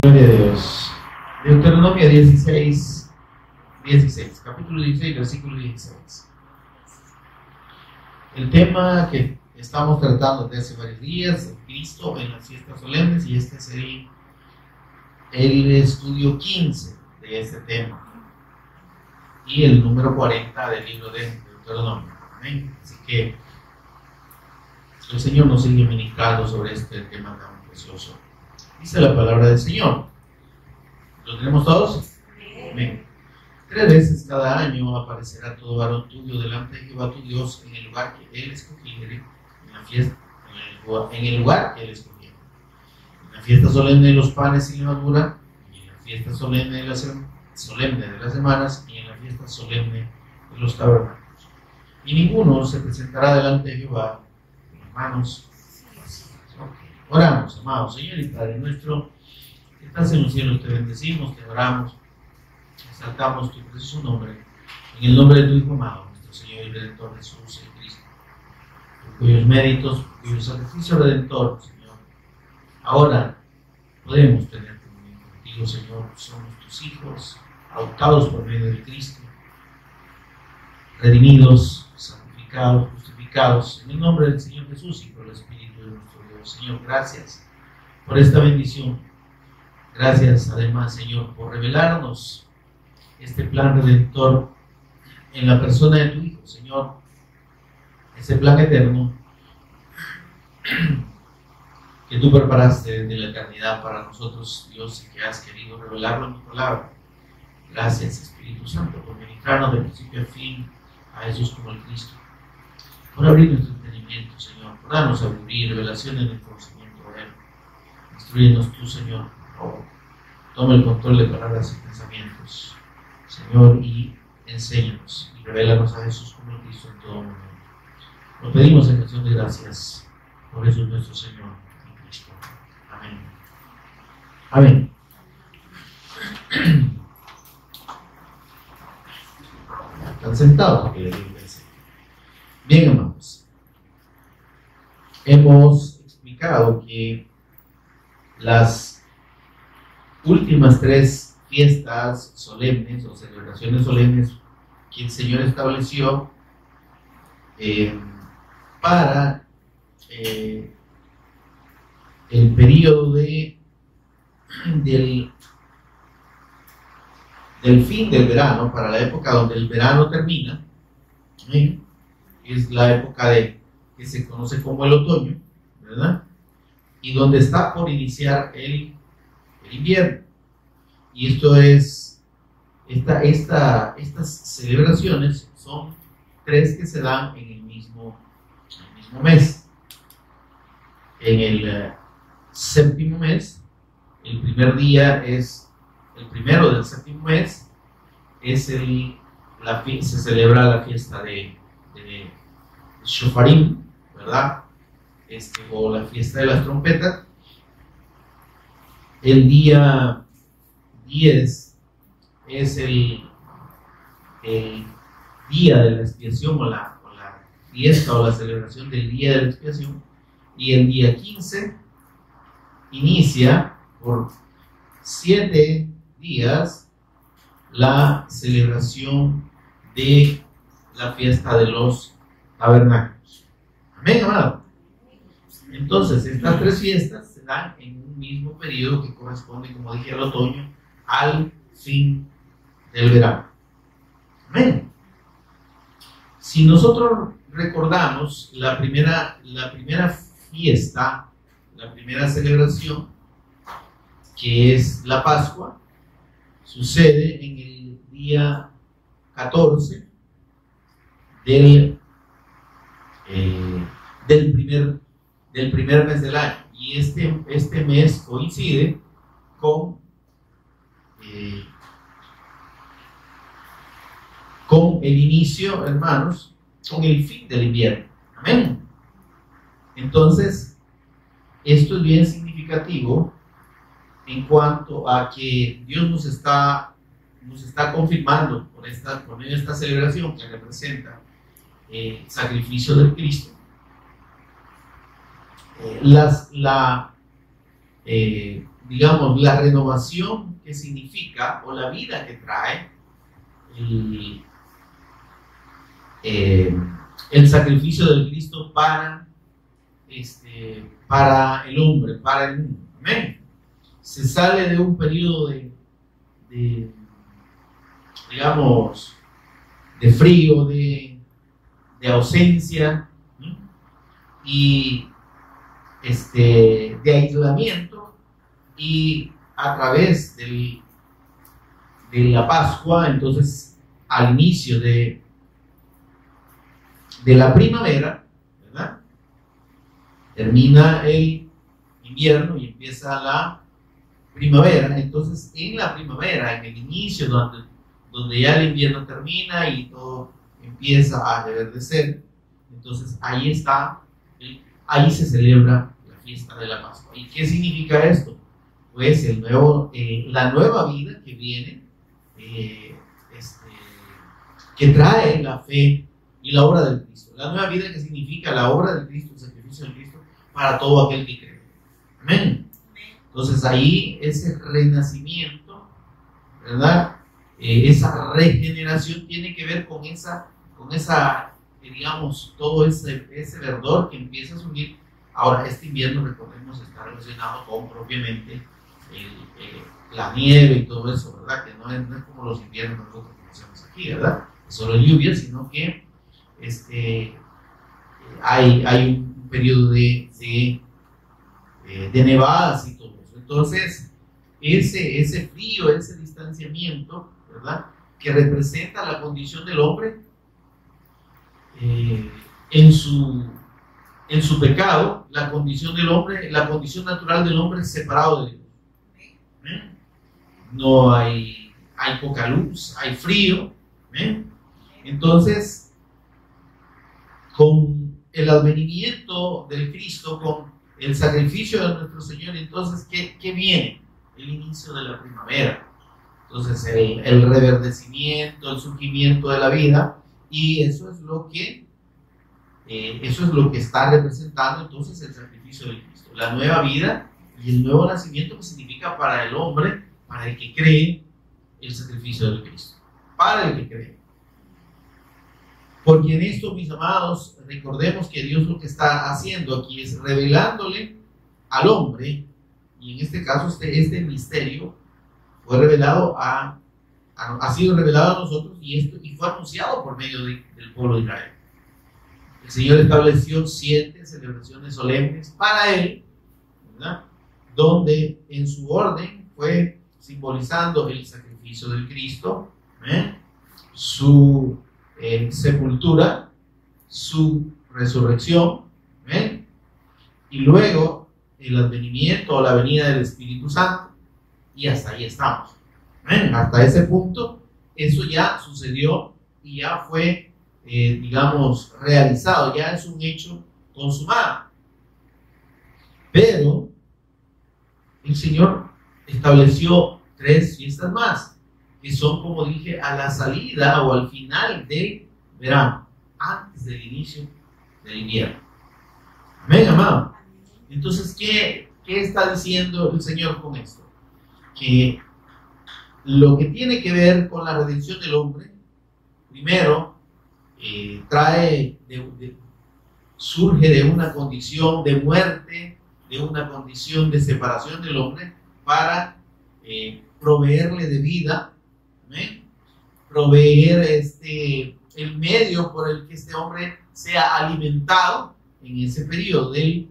Gloria a Dios. Deuteronomio 16, capítulo 16, versículo 16. El tema que estamos tratando desde hace varios días, el Cristo en las fiestas solemnes, y este es el estudio 15 de este tema y el número 40 del libro de Deuteronomio. Amén. Así que el Señor nos sigue ministrando sobre este tema tan precioso. Dice la palabra del Señor. ¿Lo tenemos todos? Amén. 3 veces cada año aparecerá todo varón tuyo delante de Jehová tu Dios en el lugar que Él escogiere, en la fiesta, en el lugar que Él escogiere. En la fiesta solemne de los panes sin levadura, y en la fiesta solemne de las semanas, y en la fiesta solemne de los tabernáculos. Y ninguno se presentará delante de Jehová con las manos vacías. Oramos, amados Señor y Padre nuestro, que estás en los cielos, te bendecimos, te adoramos, exaltamos tu precioso nombre, en el nombre de tu Hijo amado, nuestro Señor y Redentor Jesús el Cristo, por cuyos méritos, por cuyo sacrificio redentor, Señor, ahora podemos tener comunión contigo, Señor. Somos tus hijos, adoptados por medio de Cristo, redimidos, santificados, justificados, en el nombre del Señor Jesús y por el Espíritu de nuestro Dios. Señor, gracias por esta bendición. Gracias además, Señor, por revelarnos este plan redentor en la persona de tu Hijo, Señor, ese plan eterno que tú preparaste desde la eternidad para nosotros, Dios, y que has querido revelarlo en tu palabra. Gracias, Espíritu Santo, por ministrarnos de principio a fin a Jesús como el Cristo, por abrir nuestro entendimiento, Señor, por darnos sabiduría y revelación en el conocimiento de Él. Instrúyenos tú, Señor, por favor. Toma el control de palabras y pensamientos, Señor, y enséñanos y revélanos a Jesús como el Cristo en todo momento. Lo pedimos en acción de gracias por Jesús nuestro Señor y Cristo. Amén. Amén. Están sentados porque les digo. Bien, amados. Hemos explicado que las últimas 3 fiestas solemnes o celebraciones solemnes que el Señor estableció para el periodo del fin del verano, para la época donde el verano termina, es la época que se conoce como el otoño, ¿verdad? Y donde está por iniciar el invierno. Y esto es, estas celebraciones son 3 que se dan en el mismo mes. En el séptimo mes, el primer día es el primero del séptimo mes, se celebra la fiesta de Shofarim, ¿verdad? O la fiesta de las trompetas. El día 10 es el día de la expiación o la fiesta o la celebración del día de la expiación, y el día 15 inicia por 7 días la celebración de la fiesta de los tabernáculos. Amén, amado. Entonces, estas 3 fiestas se dan en un mismo periodo que corresponde, como dije, al otoño, al fin del verano. Amén. Si nosotros recordamos la primera fiesta, la primera celebración, que es la Pascua, sucede en el día 14 del primer mes del año, y este mes coincide con el inicio, hermanos, con el fin del invierno. Amén. Entonces, esto es bien significativo en cuanto a que Dios nos está confirmando por esta celebración que representa el sacrificio del Cristo, digamos, la renovación que significa, o la vida que trae el sacrificio del Cristo para el hombre, para el mundo. Amén. Se sale de un periodo digamos, de frío, de ausencia, ¿sí? Y de aislamiento, y a través de la Pascua, entonces al inicio de la primavera, ¿verdad? Termina el invierno y empieza la primavera. Entonces en la primavera, en el inicio, donde ya el invierno termina y todo empieza a reverdecer, entonces ahí se celebra la fiesta de la Pascua. ¿Y qué significa esto? Pues la nueva vida que viene, que trae la fe y la obra del Cristo. La nueva vida que significa la obra del Cristo, el sacrificio del Cristo para todo aquel que cree. Amén. Entonces ahí ese renacimiento, ¿verdad? Esa regeneración tiene que ver con esa digamos, todo ese verdor que empieza a subir. Ahora, este invierno, recordemos, está relacionado con propiamente la nieve y todo eso, ¿verdad? Que no es como los inviernos que nosotros conocemos aquí, ¿verdad? Es solo lluvia, sino que hay un periodo de nevadas y todo eso. Entonces, ese frío, ese distanciamiento, ¿verdad? Que representa la condición del hombre en su pecado, la condición del hombre, la condición natural del hombre es separado de Dios. No hay poca luz, hay frío. Entonces, con el advenimiento del Cristo, con el sacrificio de nuestro Señor, entonces, ¿qué viene? El inicio de la primavera. Entonces, el reverdecimiento, el surgimiento de la vida, y eso es lo que está representando entonces el sacrificio del Cristo, la nueva vida y el nuevo nacimiento, que significa para el hombre, para el que cree, el sacrificio del Cristo, para el que cree. Porque en esto, mis amados, recordemos que Dios lo que está haciendo aquí es revelándole al hombre, y en este caso este misterio fue revelado ha sido revelado a nosotros, y fue anunciado por medio del pueblo de Israel. El Señor estableció 7 celebraciones solemnes para él, ¿verdad? Donde en su orden fue simbolizando el sacrificio del Cristo, su sepultura, su resurrección, y luego el advenimiento o la venida del Espíritu Santo, y hasta ahí estamos. Hasta ese punto, eso ya sucedió y ya fue, digamos, realizado, ya es un hecho consumado. Pero el Señor estableció 3 fiestas más, que son, como dije, a la salida o al final del verano, antes del inicio del invierno. Amén, amado. Entonces, ¿qué está diciendo el Señor con esto? Que lo que tiene que ver con la redención del hombre, primero, surge de una condición de muerte, de una condición de separación del hombre, para proveerle de vida, proveer el medio por el que este hombre sea alimentado en ese periodo de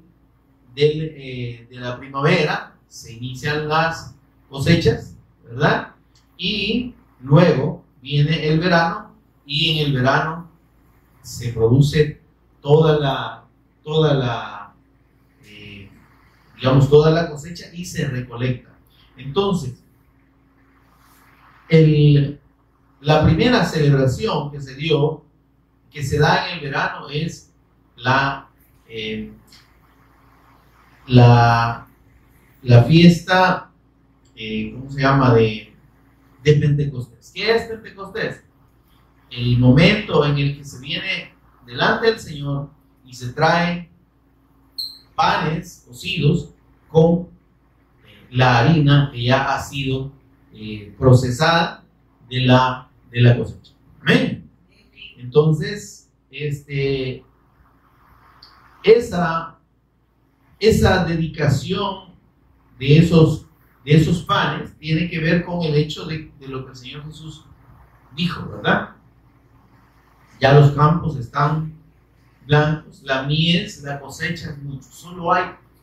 la primavera. Se inician las cosechas, ¿verdad? Y luego viene el verano, y en el verano se produce toda la cosecha, y se recolecta. Entonces, la primera celebración que se da en el verano, es la fiesta, ¿cómo se llama? De Pentecostés. ¿Qué es Pentecostés? El momento en el que se viene delante del Señor y se traen panes cocidos con la harina que ya ha sido procesada de la cosecha. Amén. Entonces, esa dedicación de esos panes tiene que ver con el hecho de lo que el Señor Jesús dijo, ¿verdad? Ya los campos están blancos, la mies, la cosecha es mucho,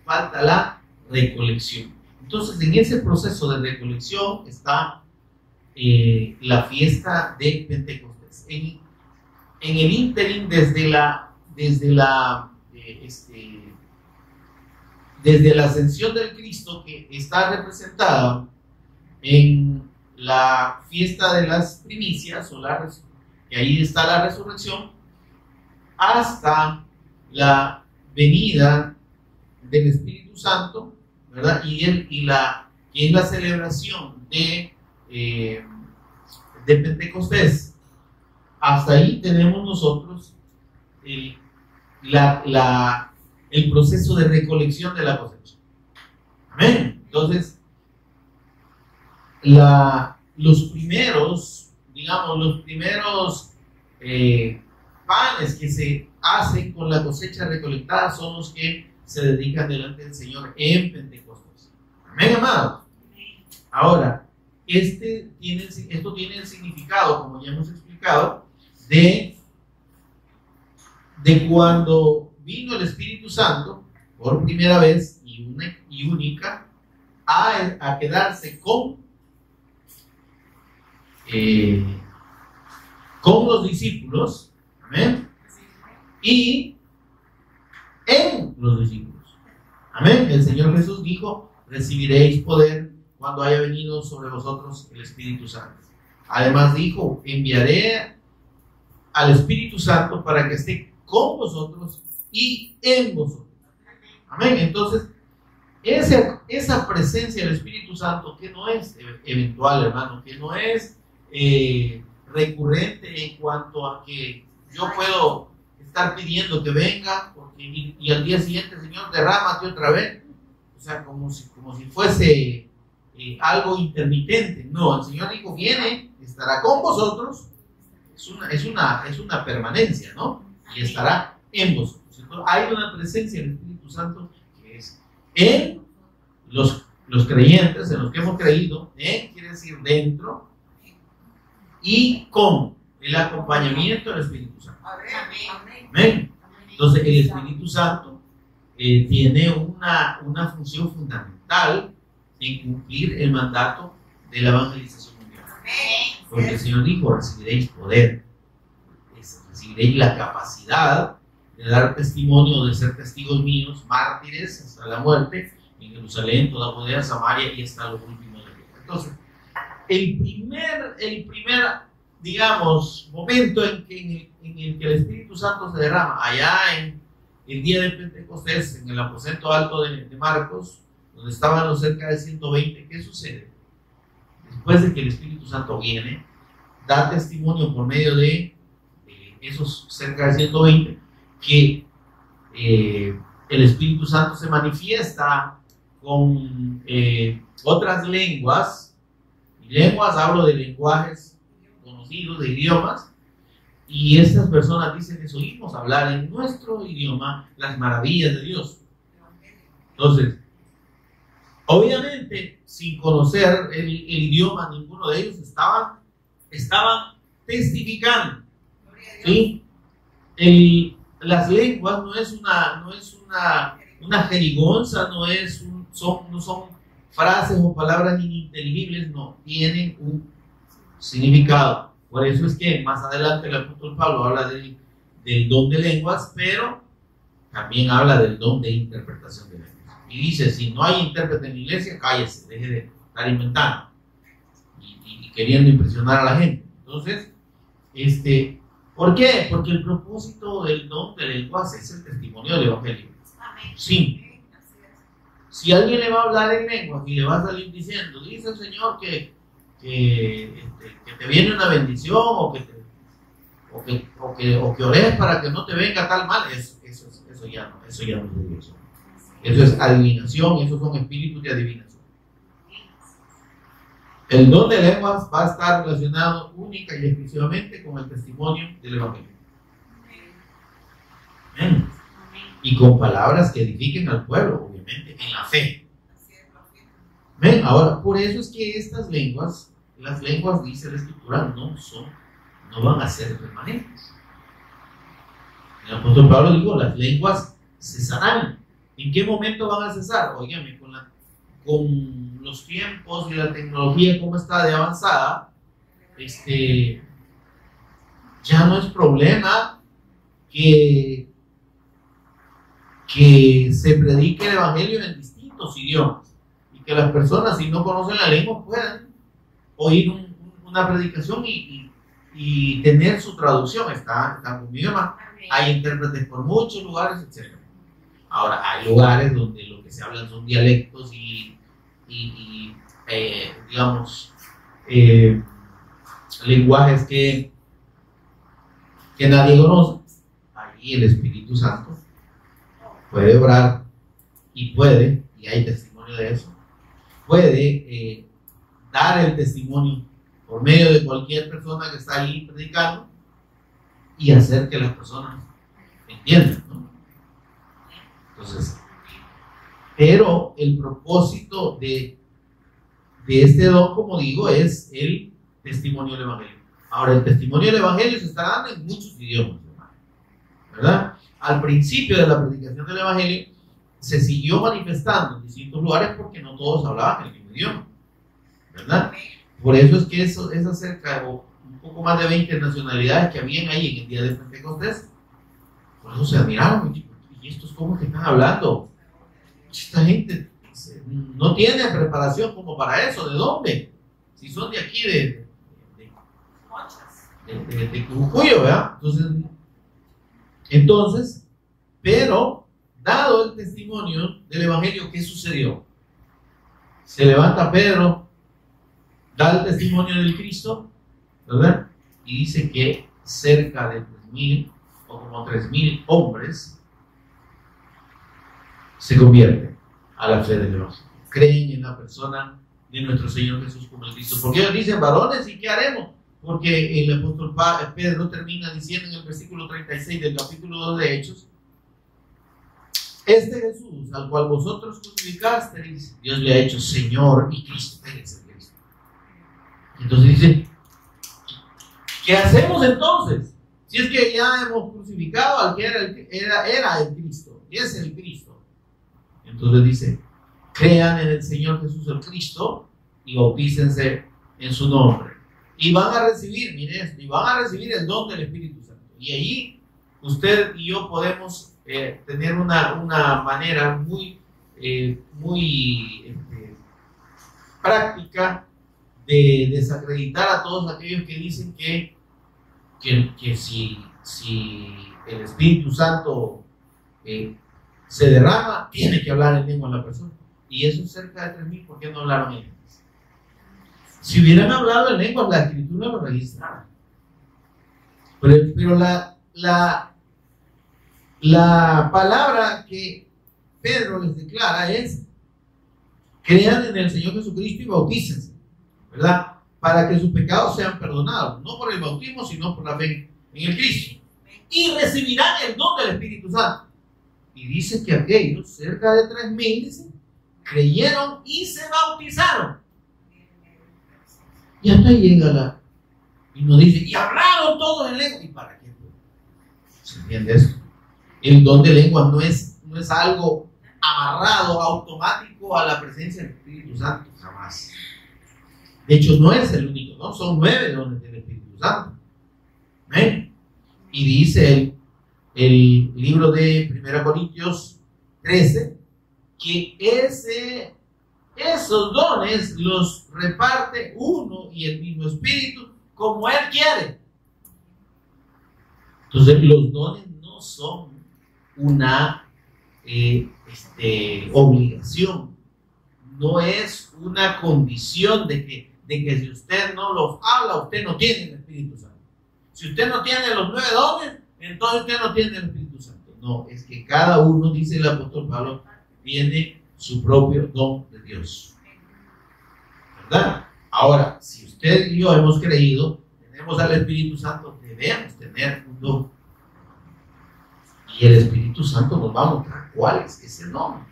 falta la recolección. Entonces, en ese proceso de recolección está la fiesta de Pentecostés. En el ínterin, desde la ascensión del Cristo, que está representada en la fiesta de las primicias, que ahí está la resurrección, hasta la venida del Espíritu Santo, ¿verdad? Que es la celebración de Pentecostés. Hasta ahí tenemos nosotros el proceso de recolección de la cosecha. Amén. Entonces, los primeros panes que se hacen con la cosecha recolectada son los que se dedican delante del Señor en Pentecostés. Amén, amados. Ahora, esto tiene el significado, como ya hemos explicado, de cuando vino el Espíritu Santo por primera vez y única a quedarse con los discípulos, amén, y en los discípulos, amén. El Señor Jesús dijo: recibiréis poder cuando haya venido sobre vosotros el Espíritu Santo. Además dijo: enviaré al Espíritu Santo para que esté con vosotros y en vosotros. Amén. Entonces, esa presencia del Espíritu Santo, que no es eventual, hermano, que no es recurrente en cuanto a que yo puedo estar pidiendo que venga y al día siguiente, Señor, derrámate otra vez, o sea, como si fuese algo intermitente. No, el Señor dijo: viene, estará con vosotros, es una permanencia, ¿no? Y estará en vosotros. Entonces, hay una presencia del Espíritu Santo que es en los creyentes, en los que hemos creído, quiere decir dentro, y con el acompañamiento del Espíritu Santo. Amén. Entonces, el Espíritu Santo tiene una función fundamental en cumplir el mandato de la evangelización mundial. Porque el Señor dijo: recibiréis poder, recibiréis la capacidad de dar testimonio, de ser testigos míos, mártires hasta la muerte, en Jerusalén, toda Judea, Samaria y hasta los últimos de la tierra. Entonces, el primer, digamos, momento en el que el Espíritu Santo se derrama, allá en el día de Pentecostés, en el aposento alto de Marcos, donde estaban los cerca de 120, ¿qué sucede? Después de que el Espíritu Santo viene, da testimonio por medio de esos cerca de 120, que el Espíritu Santo se manifiesta con otras lenguas. Hablo de lenguajes conocidos, de idiomas, y estas personas dicen: les oímos hablar en nuestro idioma las maravillas de Dios. Entonces, obviamente, sin conocer el idioma, ninguno de ellos estaban testificando, ¿sí? Las lenguas no es una jerigonza, no son frases o palabras ininteligibles, no, tienen un significado. Por eso es que más adelante el apóstol Pablo habla del don de lenguas, pero también habla del don de interpretación de lenguas. Y dice: si no hay intérprete en la iglesia, cállese, deje de estar inventando y queriendo impresionar a la gente. Entonces, ¿por qué? Porque el propósito del don de lenguas es el testimonio del evangelio. Sí. Si alguien le va a hablar en lenguas y le va a salir diciendo: dice el Señor que te viene una bendición, o que ores para que no te venga tal mal, eso ya no es de Dios. Eso es adivinación, esos son espíritus de adivinación. El don de lenguas va a estar relacionado única y exclusivamente con el testimonio del Evangelio. Amén. Y con palabras que edifiquen al pueblo, obviamente, en la fe. Amén. Ahora, por eso es que estas lenguas, las lenguas, dice la Escritura, no van a ser permanentes. El apóstol Pablo dijo, las lenguas cesarán. ¿En qué momento van a cesar? Óigame, con los tiempos y la tecnología como está de avanzada, ya no es problema que se predique el Evangelio en distintos idiomas y que las personas, si no conocen la lengua, puedan oír una predicación y tener su traducción. Está conmigo, hermano. Hay intérpretes por muchos lugares, etc. Ahora, hay lugares donde lo que se hablan son dialectos y digamos, lenguajes que nadie conoce. Ahí el Espíritu Santo puede obrar y hay testimonio de eso, puede dar el testimonio por medio de cualquier persona que está ahí predicando y hacer que las personas entiendan, ¿no? Entonces, pero el propósito de este don, como digo, es el testimonio del Evangelio. Ahora, el testimonio del Evangelio se está dando en muchos idiomas, ¿verdad? Al principio de la predicación del Evangelio se siguió manifestando en distintos lugares porque no todos hablaban el mismo idioma, ¿verdad? Por eso es que eso es acerca de un poco más de 20 nacionalidades que habían ahí en el día de Pentecostés. Por eso se admiraron. ¿Y estos cómo que están hablando? Esta gente no tiene preparación como para eso. ¿De dónde? Si son de aquí, de Cucuyo, ¿verdad? Entonces, pero dado el testimonio del Evangelio, ¿qué sucedió? Se levanta Pedro, da el testimonio del Cristo, ¿verdad? Y dice que cerca de 3,000 o como 3,000 hombres se convierten a la fe del Evangelio. Creen en la persona de nuestro Señor Jesús como el Cristo. Porque ellos dicen, varones, ¿y qué haremos? Porque el apóstol Pedro termina diciendo en el versículo 36 del capítulo 2 de Hechos, este Jesús al cual vosotros crucificasteis, Dios le ha hecho Señor y Cristo. Él es el Cristo. Entonces dice, ¿qué hacemos entonces? Si es que ya hemos crucificado al que era el Cristo, y es el Cristo. Entonces dice, crean en el Señor Jesús el Cristo y bautícense en su nombre. Y van a recibir, mire esto, y van a recibir el don del Espíritu Santo. Y ahí usted y yo podemos tener una manera muy práctica de desacreditar a todos aquellos que dicen que si el Espíritu Santo se derrama, tiene que hablar en lengua la persona. Y eso es cerca de 3,000, ¿por qué no hablaron en lenguas? Si hubieran hablado en lenguas, la Escritura lo registraba. Pero la palabra que Pedro les declara es: crean en el Señor Jesucristo y bautícense, ¿verdad? Para que sus pecados sean perdonados, no por el bautismo, sino por la fe en el Cristo. Y recibirán el don del Espíritu Santo. Y dice que aquellos, cerca de 3,000, dice, creyeron y se bautizaron. Y hasta ahí llega y nos dice, y hablaron todos en lengua. ¿Y para qué? ¿Se entiende esto? El don de lenguas no es algo amarrado, automático a la presencia del Espíritu Santo, jamás. De hecho, no es el único, ¿no? Son 9 dones del Espíritu Santo. ¿Ven? Y dice el libro de 1 Corintios 13 que esos dones los reparte uno y el mismo Espíritu como Él quiere. Entonces, los dones no son una obligación, no es una condición de que si usted no los habla, usted no tiene el Espíritu Santo. Si usted no tiene los 9 dones, entonces usted no tiene el Espíritu Santo. No, es que cada uno, dice el apóstol Pablo, tiene su propio don de Dios, ¿verdad? Ahora, si usted y yo hemos creído, tenemos al Espíritu Santo, debemos tener un don. Y el Espíritu Santo nos va a mostrar cuál es ese don.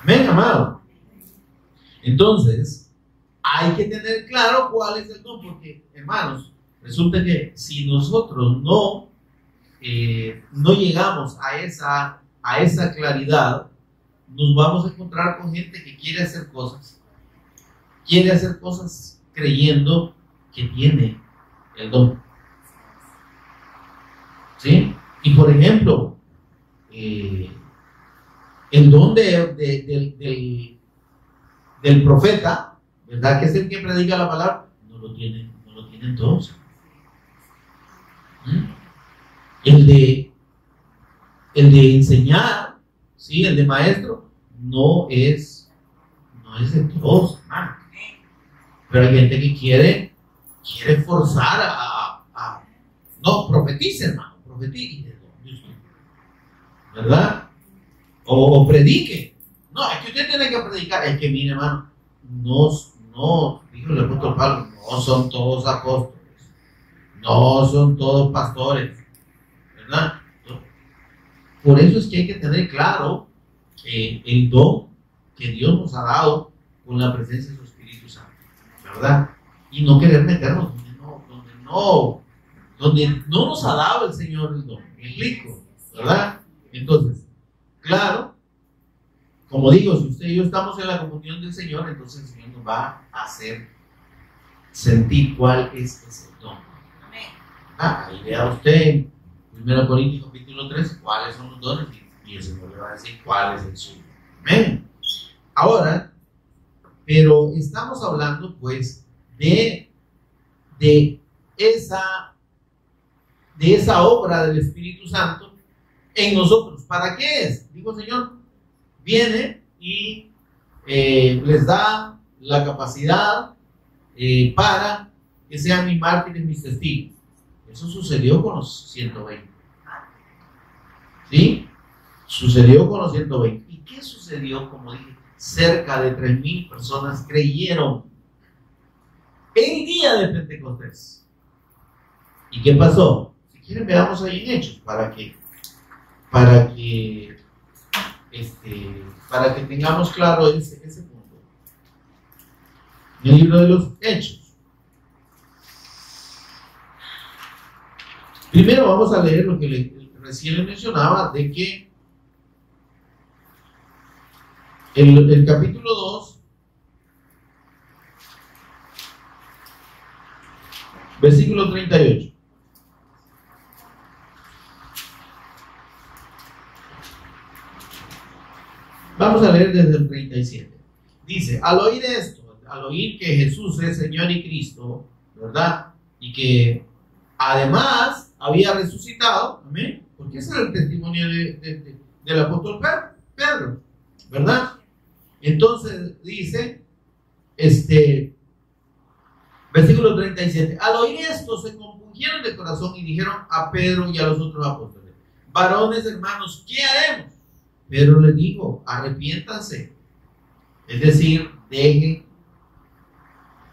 Amén, amado. Entonces, hay que tener claro cuál es el don, porque, hermanos, resulta que si nosotros no llegamos a esa claridad, nos vamos a encontrar con gente que quiere hacer cosas creyendo que tiene el don. ¿Sí? Y por ejemplo, el don del profeta, ¿verdad? Que es el que predica la palabra, no lo tienen todos. El de enseñar, ¿sí? El de maestro, no es de todos, hermano. Pero hay gente que quiere forzar no, profetice, hermano, profetice, ¿verdad? O predique. No, es que usted tiene que predicar. Es que, mire, hermano, no, dijo el apóstol Pablo, no son todos apóstoles, no son todos pastores, ¿verdad? Por eso es que hay que tener claro el don que Dios nos ha dado con la presencia de su Espíritu Santo, ¿verdad? Y no querer meternos donde no nos ha dado el Señor el don. ¿Me explico? ¿Verdad? Entonces, claro, como digo, si usted y yo estamos en la comunión del Señor, entonces el Señor nos va a hacer sentir cuál es ese don. Ahí vea usted en 1 Corintios capítulo 3 cuáles son los dones y el Señor le va a decir cuál es el suyo. Amén. Ahora, pero estamos hablando pues de esa obra del Espíritu Santo en nosotros. ¿Para qué es? Digo, Señor, viene y les da la capacidad para que sean mis mártires, mis testigos. Eso sucedió con los 120. ¿Sí? Sucedió con los 120. ¿Y qué sucedió? Como dije, cerca de 3,000 personas creyeron el día de Pentecostés. ¿Y qué pasó? Si quieren, veamos ahí en Hechos para que tengamos claro ese punto. En el libro de los Hechos. Primero vamos a leer lo que recién le mencionaba, de que el capítulo 2, versículo 38. Vamos a leer desde el 37. Dice, al oír esto, al oír que Jesús es Señor y Cristo, ¿verdad? Y que además había resucitado, ¿amén? Porque ese era el testimonio del apóstol Pedro, ¿verdad? Entonces dice, versículo 37, al oír esto se compungieron de corazón y dijeron a Pedro y a los otros apóstoles, varones hermanos, ¿qué haremos? Pedro les dijo, arrepiéntanse, es decir, dejen.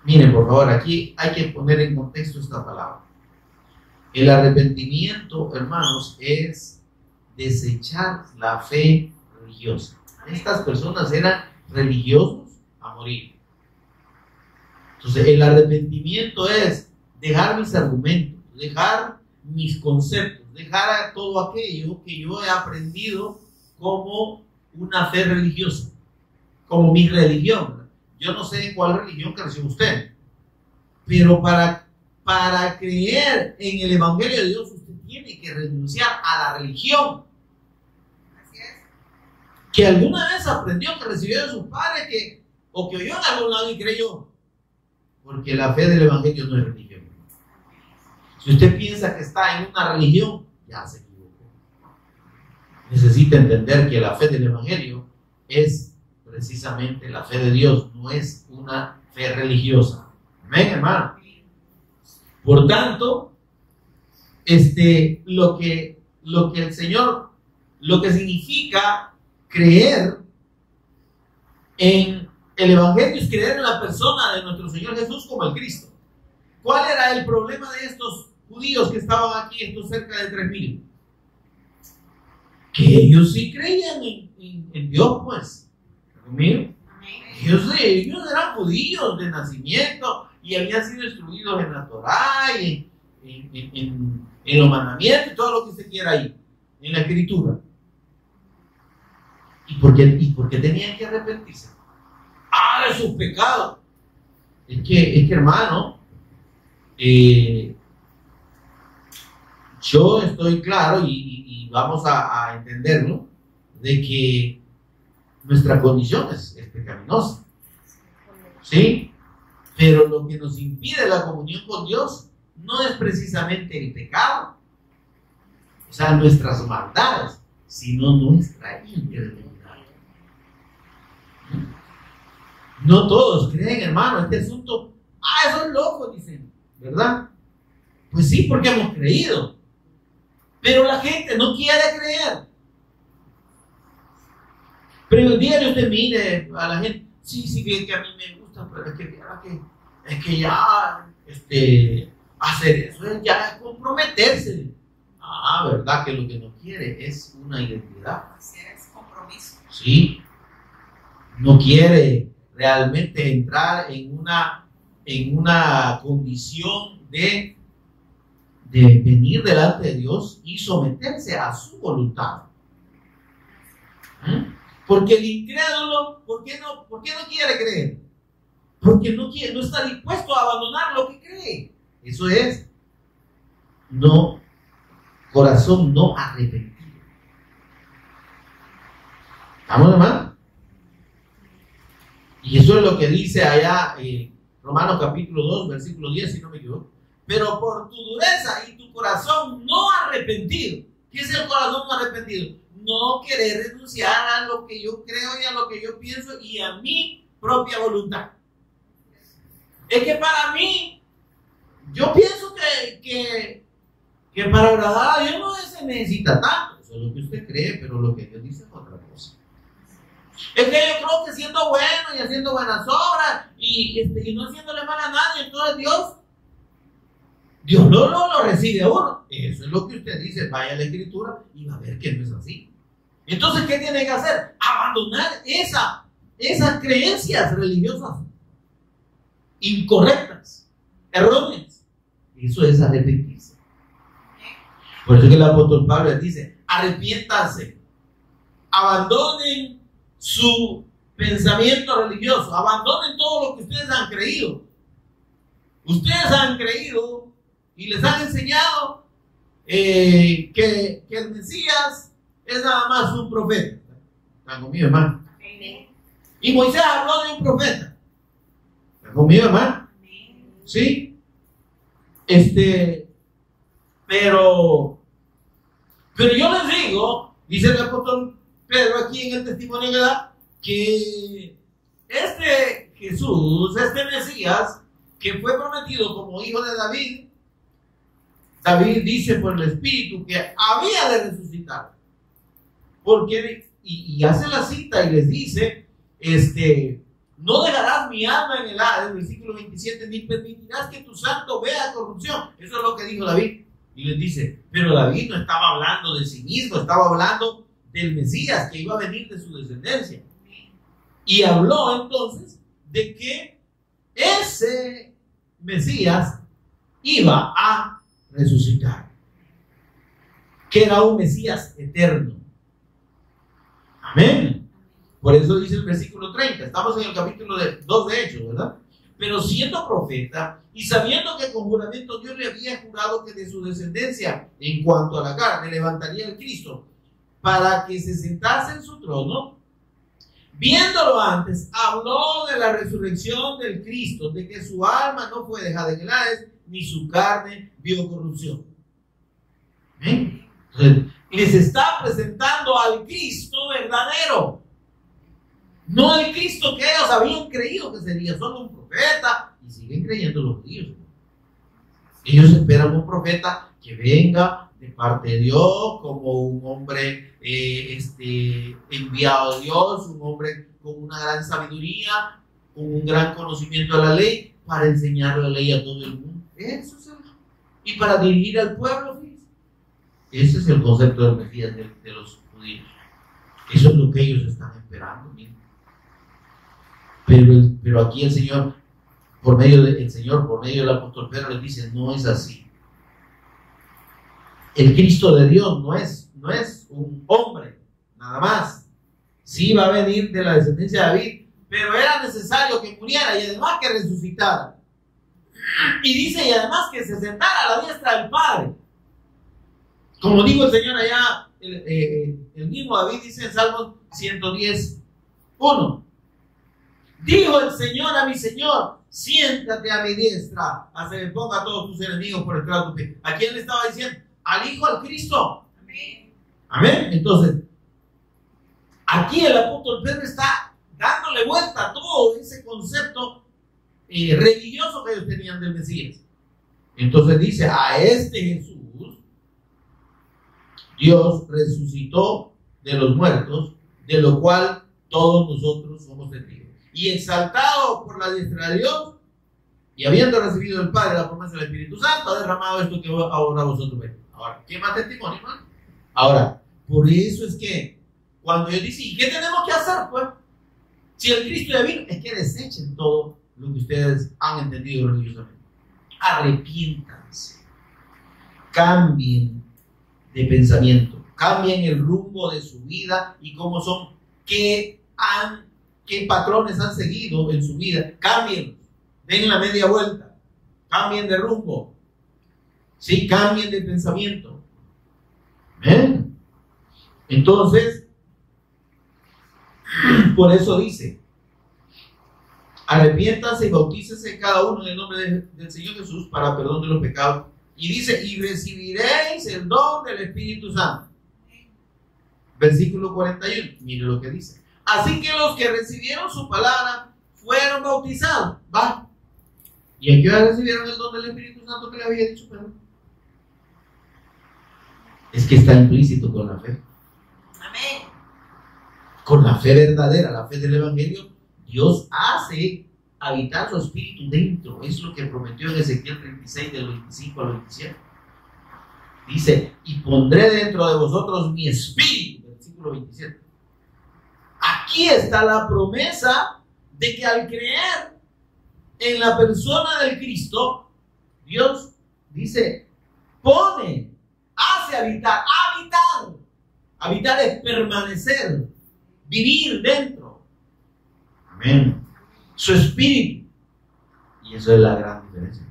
Miren, por favor, aquí hay que poner en contexto esta palabra. El arrepentimiento, hermanos, es desechar la fe religiosa. Estas personas eran religiosos a morir. Entonces, el arrepentimiento es dejar mis argumentos, dejar mis conceptos, dejar todo aquello que yo he aprendido como una fe religiosa, como mi religión. Yo no sé en cuál religión creció usted, pero para creer en el Evangelio de Dios, usted tiene que renunciar a la religión que alguna vez aprendió, que recibió de sus padres, o que oyó en algún lado y creyó. Porque la fe del Evangelio no es religión. Si usted piensa que está en una religión, ya se equivocó. Necesita entender que la fe del Evangelio es precisamente la fe de Dios, no es una fe religiosa. Amén, hermano. Por tanto, lo que el Señor, lo que significa creer en El evangelio es creer en la persona de nuestro Señor Jesús como el Cristo. ¿Cuál era el problema de estos judíos que estaban aquí, estos cerca de 3,000? Que ellos sí creían en Dios, pues. ¿Conmigo? Ellos eran judíos de nacimiento y habían sido instruidos en la Torá y en los mandamientos y todo lo que usted quiera ahí, en la Escritura. ¿Y por qué tenían que arrepentirse? De sus pecados. Es que hermano, yo estoy claro y vamos a entenderlo, de que nuestra condición es pecaminosa, ¿sí? Pero lo que nos impide la comunión con Dios no es precisamente el pecado, o sea, nuestras maldades, sino nuestra infidelidad. No todos creen, hermano, este asunto, eso es loco, dicen, ¿verdad? Pues sí, porque hemos creído, pero la gente no quiere creer. Pero dígale usted, mire, a la gente, sí, bien que a mí me gusta, pero es que ya, hacer eso es ya comprometerse. ¿Verdad? Que lo que no quiere es una identidad. Es compromiso. Sí. No quiere realmente entrar en una condición de venir delante de Dios y someterse a su voluntad. Porque el incrédulo, ¿por qué no quiere creer? Porque no está dispuesto a abandonar lo que cree. Eso es corazón no arrepentido. ¿Estamos, hermano? Y eso es lo que dice allá Romanos capítulo 2, versículo 10, si no me equivoco. Pero por tu dureza y tu corazón no arrepentido. ¿Qué es el corazón no arrepentido? No querer renunciar a lo que yo creo y a lo que yo pienso y a mi propia voluntad. Es que para mí, yo pienso que para agradar a Dios no se necesita tanto. Eso es lo que usted cree, pero lo que Dios dice es otra cosa. Es que yo creo que siendo bueno y haciendo buenas obras y no haciéndole mal a nadie, entonces Dios no lo recibe a uno. Eso es lo que usted dice. Vaya a la Escritura y va a ver que no es así. Entonces, ¿qué tiene que hacer? Abandonar esas creencias religiosas incorrectas, erróneas. Eso es arrepentirse. Por eso que el apóstol Pablo dice: arrepiéntanse, abandonen su pensamiento religioso, abandonen todo lo que ustedes han creído. Ustedes han creído y les han enseñado que el Mesías es nada más un profeta. ¿Están conmigo, hermano? Y Moisés habló de un profeta. ¿Están conmigo, hermano? ¿Sí? Pero yo les digo, dice el apóstol Pedro aquí en el testimonio que da, que este Jesús, este Mesías, que fue prometido como hijo de David, David dice por el Espíritu que había de resucitar. Porque, y hace la cita y les dice, no dejarás mi alma en el Hades, versículo 27, ni permitirás que tu santo vea corrupción. Eso es lo que dijo David. Y les dice, pero David no estaba hablando de sí mismo, estaba hablando del Mesías que iba a venir de su descendencia. Y habló entonces de que ese Mesías iba a resucitar, que era un Mesías eterno. Amén. Por eso dice el versículo 30. Estamos en el capítulo 2 de Hechos, ¿verdad? Pero siendo profeta y sabiendo que con juramento Dios le había jurado que de su descendencia en cuanto a la carne levantaría el Cristo para que se sentase en su trono, viéndolo antes, habló de la resurrección del Cristo, de que su alma no fue dejada en el Hades, ni su carne vio corrupción. ¿Ven? Entonces, les está presentando al Cristo verdadero, no el Cristo que ellos habían creído que sería solo un profeta, y siguen creyendo los judíos. Ellos esperan un profeta que venga de parte de Dios como un hombre enviado de Dios, un hombre con una gran sabiduría, con un gran conocimiento de la ley para enseñar la ley a todo el mundo. Eso es y para dirigir al pueblo, fíjense. Ese es el concepto del Mesías de los judíos. Eso es lo que ellos están esperando. Miren. Pero aquí el Señor, por medio del apóstol Pedro, les dice: no es así. El Cristo de Dios no es un hombre, nada más. Sí va a venir de la descendencia de David, pero era necesario que muriera y además que resucitara. Y dice, y además que se sentara a la diestra del Padre. Como dijo el Señor allá, el mismo David dice en Salmos 110:1. Dijo el Señor a mi Señor: siéntate a mi diestra, hasta que ponga a todos tus enemigos por estrado de tu pie. ¿A quién le estaba diciendo? Al Hijo, al Cristo. Amén. Amén. Entonces, aquí el apóstol Pedro está dándole vuelta a todo ese concepto religioso que ellos tenían del Mesías. Entonces dice: a este Jesús Dios resucitó de los muertos, de lo cual todos nosotros somos testigos. Y exaltado por la diestra de Dios, y habiendo recibido del Padre la promesa del Espíritu Santo, ha derramado esto que ahora vosotros ven. Ahora, ¿qué más testimonio, hermano? Ahora, por eso es que cuando Dios dice: ¿y qué tenemos que hacer, pues? Si el Cristo ya vino, es que desechen todo lo que ustedes han entendido religiosamente. Arrepiéntanse, cambien de pensamiento, cambien el rumbo de su vida y cómo son, qué patrones han seguido en su vida. Cambien, den la media vuelta, cambien de rumbo, sí, cambien de pensamiento. ¿Ven? Entonces, por eso dice: arrepiéntanse y bautícese cada uno en el nombre del Señor Jesús para perdón de los pecados. Y dice: y recibiréis el don del Espíritu Santo. Versículo 41, mire lo que dice: así que los que recibieron su palabra fueron bautizados. ¿Va? ¿Y a qué hora recibieron el don del Espíritu Santo que le había dicho Pedro? Es que está implícito con la fe. Amén. Con la fe verdadera, la fe del Evangelio, Dios hace habitar su espíritu dentro. Es lo que prometió en Ezequiel 36, del 25 al 27. Dice: y pondré dentro de vosotros mi espíritu. Versículo 27. Aquí está la promesa de que al creer en la persona del Cristo, Dios dice: hace habitar. Habitar es permanecer, vivir dentro. Amén. Su espíritu. Y eso es la gran diferencia.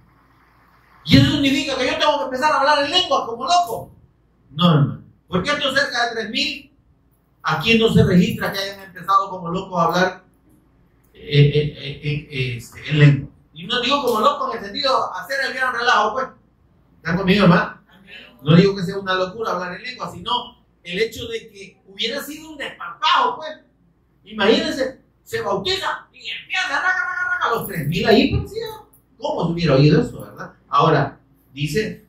Y eso significa que yo tengo que empezar a hablar en lengua como loco. No, hermano. ¿Por qué estos cerca de 3,000 aquí no se registra que hayan empezado como locos a hablar en lengua? Y no digo como loco en el sentido de hacer el gran relajo, pues. ¿Están conmigo, hermano? No digo que sea una locura hablar en lengua, sino el hecho de que hubiera sido un desparpajo, pues. Imagínense, se bautiza y empieza a los 3,000 ahí, pues, ¿cómo se hubiera oído eso, verdad? Ahora, dice: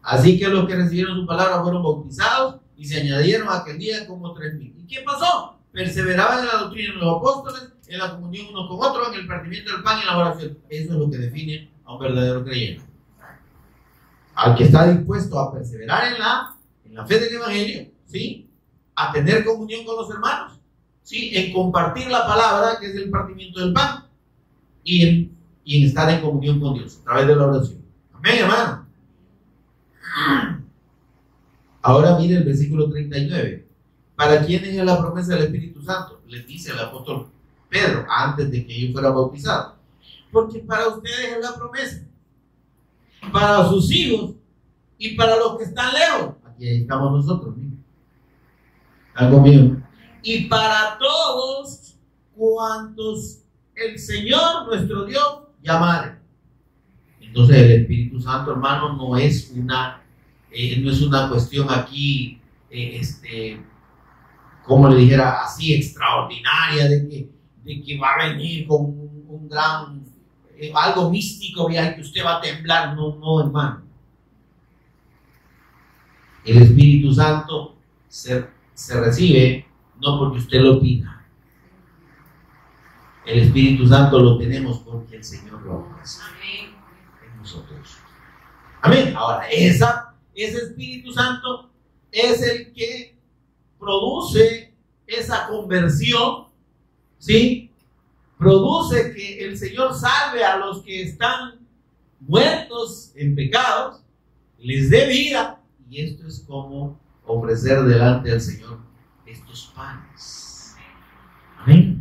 así que los que recibieron su palabra fueron bautizados y se añadieron aquel día como 3,000. ¿Y qué pasó? Perseveraban en la doctrina de los apóstoles, en la comunión unos con otros, en el partimiento del pan y en la oración. Eso es lo que define a un verdadero creyente. Al que está dispuesto a perseverar en la fe del Evangelio, ¿sí? A tener comunión con los hermanos, ¿sí? En compartir la palabra, que es el partimiento del pan, y en estar en comunión con Dios a través de la oración. Amén, hermano. Ahora mire el versículo 39. ¿Para quiénes es la promesa del Espíritu Santo? Les dice el apóstol Pedro antes de que ellos fueran bautizados. Porque para ustedes es la promesa, para sus hijos y para los que están lejos. Aquí estamos nosotros, ¿sí? ¿Están conmigo? Y para todos cuantos el Señor nuestro Dios llamare. Entonces el Espíritu Santo, hermano, no es una cuestión aquí, como le dijera, así extraordinaria, de que va a venir con un gran, algo místico, que usted va a temblar. No, hermano. El Espíritu Santo se recibe no porque usted lo pida. El Espíritu Santo lo tenemos porque el Señor lo ha puesto en nosotros. Amén. Ahora, ese Espíritu Santo es el que produce esa conversión, ¿sí? Produce que el Señor salve a los que están muertos en pecados, les dé vida, y esto es como ofrecer delante del Señor estos panes. Amén.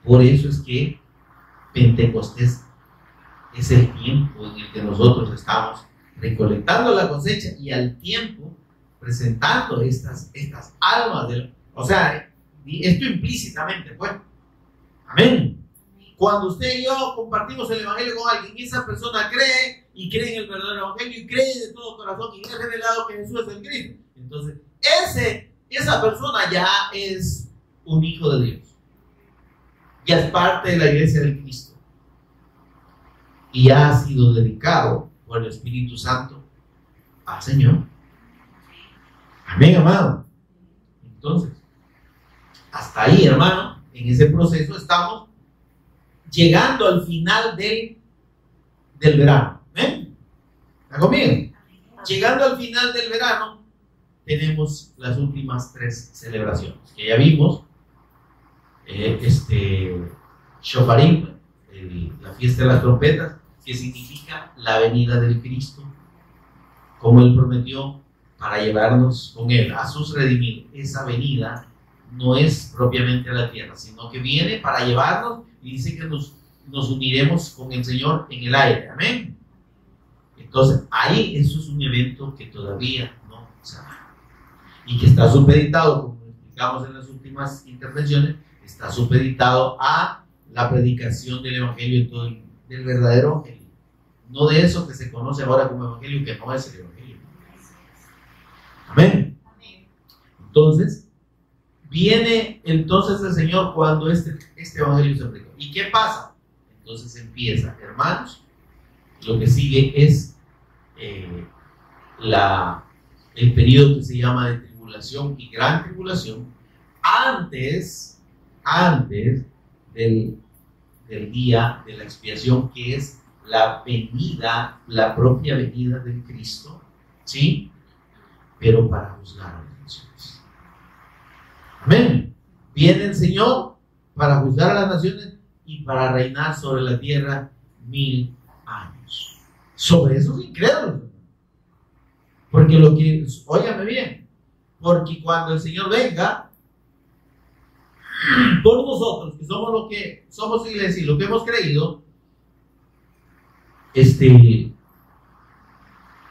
Por eso es que Pentecostés es el tiempo en el que nosotros estamos recolectando la cosecha y al tiempo presentando estas almas o sea, esto implícitamente, pues. Amén. Cuando usted y yo compartimos el Evangelio con alguien, esa persona cree y cree en el verdadero Evangelio y cree de todo corazón y es revelado que Jesús es el Cristo. Entonces, esa persona ya es un hijo de Dios. Ya es parte de la iglesia del Cristo. Y ya ha sido dedicado por el Espíritu Santo al Señor. Amén, amado. Entonces, hasta ahí, hermano, en ese proceso estamos llegando al final del verano. ¿Está conmigo? Llegando al final del verano, tenemos las últimas 3 celebraciones que ya vimos. Shofarim, la fiesta de las trompetas, que significa la venida del Cristo, como Él prometió, para llevarnos con Él a sus redimidos. Esa venida no es propiamente a la tierra, sino que viene para llevarnos y dice que nos uniremos con el Señor en el aire. Amén. Entonces, ahí eso es un evento que todavía no se da y que está supeditado, como explicamos en las últimas intervenciones, está supeditado a la predicación del Evangelio, del verdadero Evangelio, no de eso que se conoce ahora como Evangelio, que no es el Evangelio. Amén. Entonces, viene entonces el Señor cuando este Evangelio se predica. ¿Y qué pasa? Entonces empieza, hermanos, lo que sigue es el periodo que se llama de tribulación y gran tribulación, antes del día de la expiación, que es la propia venida del Cristo, ¿sí? Pero para juzgar a las naciones. Amén. Viene el Señor para juzgar a las naciones y para reinar sobre la tierra 1000 años. Sobre esos incrédulos. Porque óigame bien, porque cuando el Señor venga, por nosotros, que somos lo que somos iglesia y lo que hemos creído,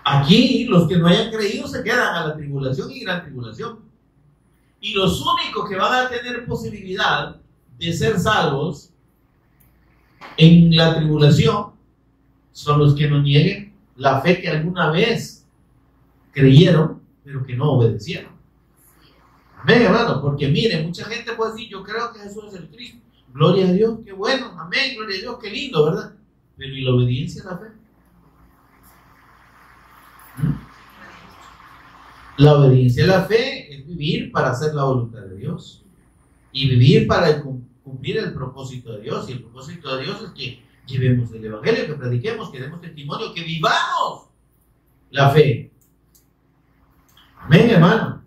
aquí los que no hayan creído se quedan a la tribulación y gran tribulación. Y los únicos que van a tener posibilidad de ser salvos en la tribulación son los que no nieguen la fe que alguna vez creyeron, pero que no obedecieron. Amén, hermano, porque mire, mucha gente puede decir, yo creo que Jesús es el Cristo. Gloria a Dios, qué bueno, amén, gloria a Dios, qué lindo, ¿verdad? Pero ¿y la obediencia a la fe? La obediencia a la fe es vivir para hacer la voluntad de Dios y vivir para cumplir el propósito de Dios. Y el propósito de Dios es que llevemos el Evangelio, que prediquemos, que demos testimonio, que vivamos la fe. Amén, hermano.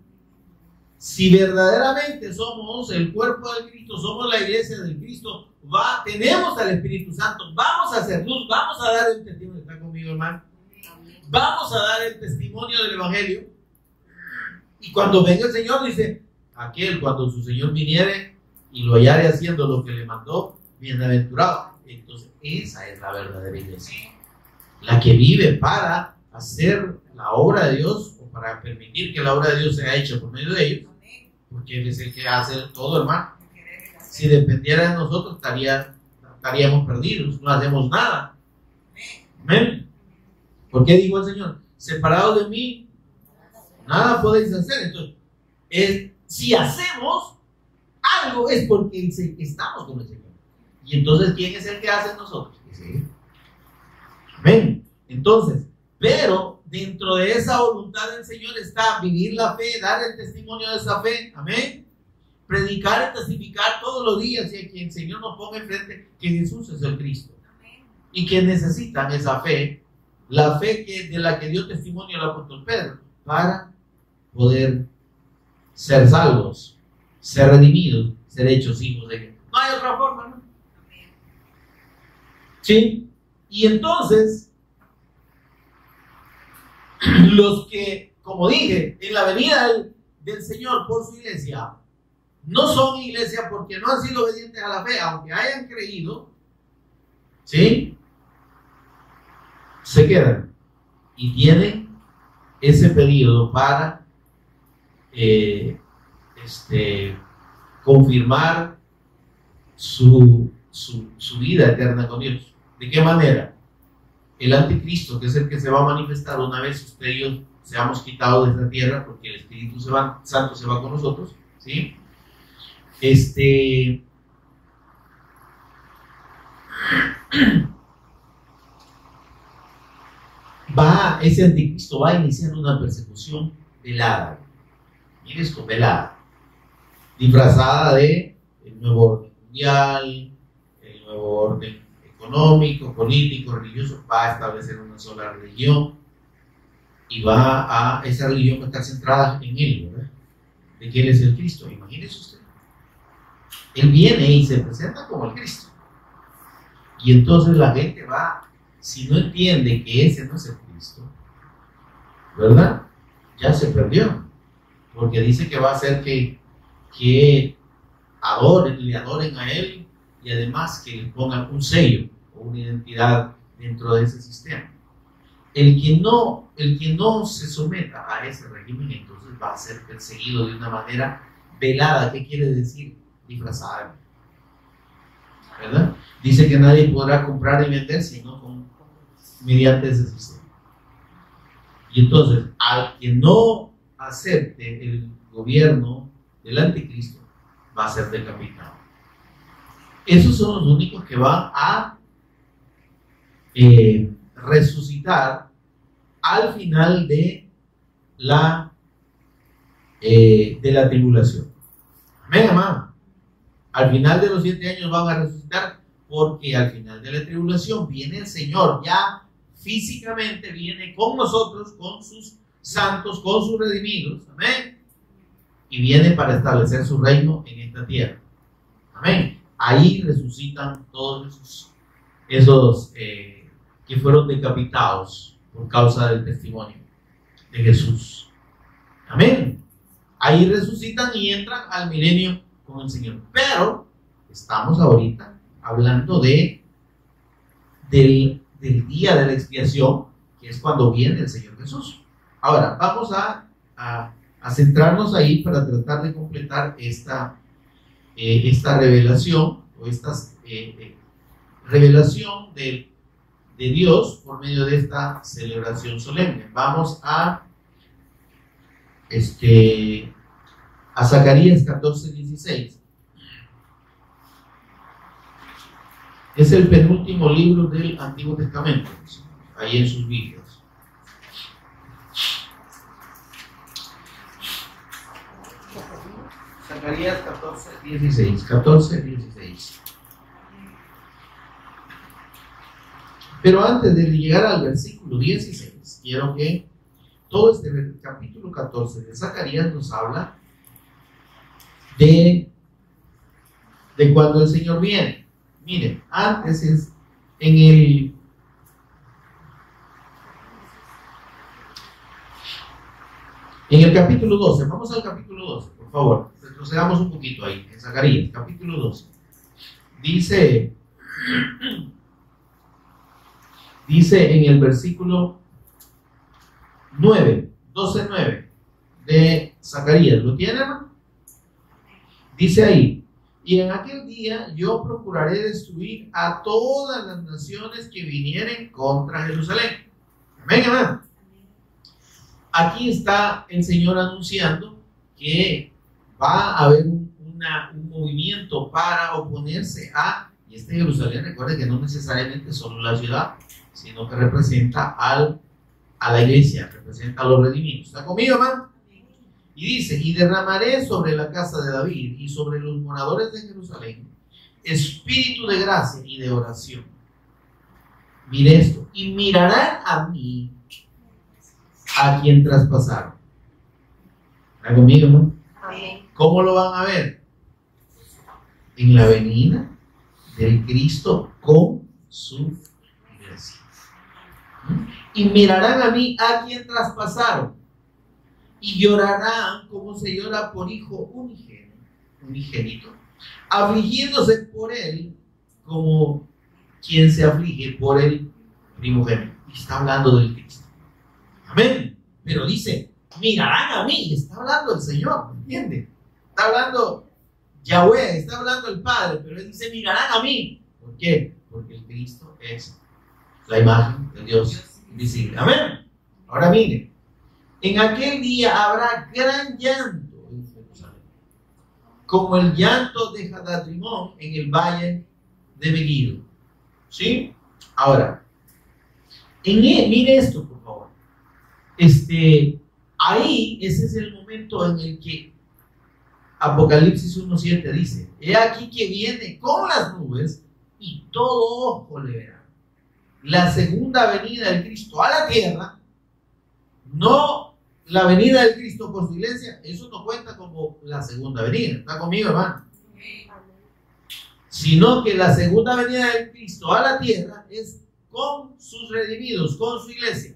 Si verdaderamente somos el cuerpo del Cristo, somos la iglesia del Cristo, tenemos al Espíritu Santo, vamos a hacer luz, vamos a dar el testimonio. ¿Está conmigo, hermano? Vamos a dar el testimonio del Evangelio. Y cuando venga el Señor, dice, cuando su Señor viniere y lo hallare haciendo lo que le mandó, bienaventurado. Entonces, esa es la verdadera iglesia. La que vive para hacer la obra de Dios, o para permitir que la obra de Dios sea hecha por medio de ellos, porque Él es el que hace todo, hermano. Si dependiera de nosotros, estaríamos perdidos, no hacemos nada. Amén. ¿Por qué dijo el Señor? Separados de mí, nada podéis hacer. Entonces, si hacemos algo es porque estamos con el Señor. Y entonces, ¿quién es el que hace en nosotros? Amén. Entonces, pero dentro de esa voluntad del Señor está vivir la fe, dar el testimonio de esa fe. Amén. predicar y testificar todos los días y a quien el Señor nos ponga enfrente que Jesús es el Cristo. Y que necesitan esa fe, la fe de la que dio testimonio el apóstol Pedro, para poder ser salvos, ser redimidos, ser hechos hijos de Dios. No hay otra forma, ¿no? ¿Sí? Y entonces, los que, como dije, en la venida del Señor por su iglesia, no son iglesia porque no han sido obedientes a la fe, aunque hayan creído, ¿sí? Se quedan y tienen ese periodo para confirmar su vida eterna con Dios. ¿De qué manera? El anticristo, que es el que se va a manifestar una vez usted y yo seamos quitados de esta tierra, porque el Espíritu Santo se va con nosotros, ¿sí? Ese anticristo va a iniciar una persecución velada. Mire esto, velada, disfrazada de el nuevo orden mundial, el nuevo orden económico, político, religioso. Va a establecer una sola religión y esa religión va a estar centrada en él, ¿verdad? De que él es el Cristo. Imagínese usted, él viene y se presenta como el Cristo, y entonces la gente si no entiende que ese no es el Cristo, ¿verdad? Ya se perdió, porque dice que va a hacer que le adoren a él, y además que le pongan un sello o una identidad dentro de ese sistema. El que no se someta a ese régimen, entonces va a ser perseguido de una manera velada. ¿Qué quiere decir? Disfrazada, ¿verdad? Dice que nadie podrá comprar y vender sino mediante ese sistema. Y entonces, al que no acepte el gobierno del anticristo, va a ser decapitado. Esos son los únicos que van a resucitar al final de la tribulación. Amén, hermano. Al final de los 7 años van a resucitar, porque al final de la tribulación viene el Señor, ya físicamente viene con nosotros, con sus santos, con sus redimidos. Amén. Y viene para establecer su reino en esta tierra. Amén. Ahí resucitan todos esos que fueron decapitados por causa del testimonio de Jesús. Amén. Ahí resucitan y entran al milenio con el Señor. Pero estamos ahorita hablando del día de la expiación, que es cuando viene el Señor Jesús. Ahora, vamos a centrarnos ahí para tratar de completar esta revelación, o esta revelación de Dios por medio de esta celebración solemne. Vamos a Zacarías 14:16. Es el penúltimo libro del Antiguo Testamento, ahí en sus Biblias. Zacarías 14:16. Pero antes de llegar al versículo 16, quiero que todo este capítulo 14 de Zacarías nos habla de cuando el Señor viene. Miren, antes es en el capítulo 12. Vamos al capítulo 12, por favor. Retrocedamos un poquito ahí, en Zacarías, capítulo 12. Dice en el versículo 9, 12:9 de Zacarías. ¿Lo tienen, hermano? Dice ahí: y en aquel día yo procuraré destruir a todas las naciones que vinieren contra Jerusalén. Amén, hermano. Aquí está el Señor anunciando que va a haber un movimiento para oponerse y Jerusalén, recuerde que no necesariamente solo la ciudad, sino que representa a la iglesia, representa a los redimidos. ¿Está conmigo, hermano? Y dice, y derramaré sobre la casa de David y sobre los moradores de Jerusalén espíritu de gracia y de oración. Mire esto, y mirarán a mí, a quien traspasaron. ¿Está conmigo, no? ¿Cómo lo van a ver? En la venida del Cristo con su iglesia. Y mirarán a mí, a quien traspasaron, y llorarán como se llora por hijo unigénito, afligiéndose por él como quien se aflige por el primogénito. Y está hablando del Cristo. Amén. Pero dice, mirarán a mí. Está hablando el Señor, ¿entiende? Está hablando Yahweh, está hablando el Padre, pero él dice, mirarán a mí. ¿Por qué? Porque el Cristo es la imagen de Dios visible. Amén. Ahora mire, en aquel día habrá gran llanto en Jerusalén, como el llanto de Hadad-rimón en el valle de Megiddo. ¿Sí? Ahora, mire esto, por favor. Ahí, ese es el momento en el que Apocalipsis 1:7 dice, he aquí que viene con las nubes y todo ojo le verá. La segunda venida del Cristo a la tierra, no la venida del Cristo por su iglesia, eso no cuenta como la segunda venida. ¿Está conmigo, hermano? Sino que la segunda venida del Cristo a la tierra es con sus redimidos, con su iglesia,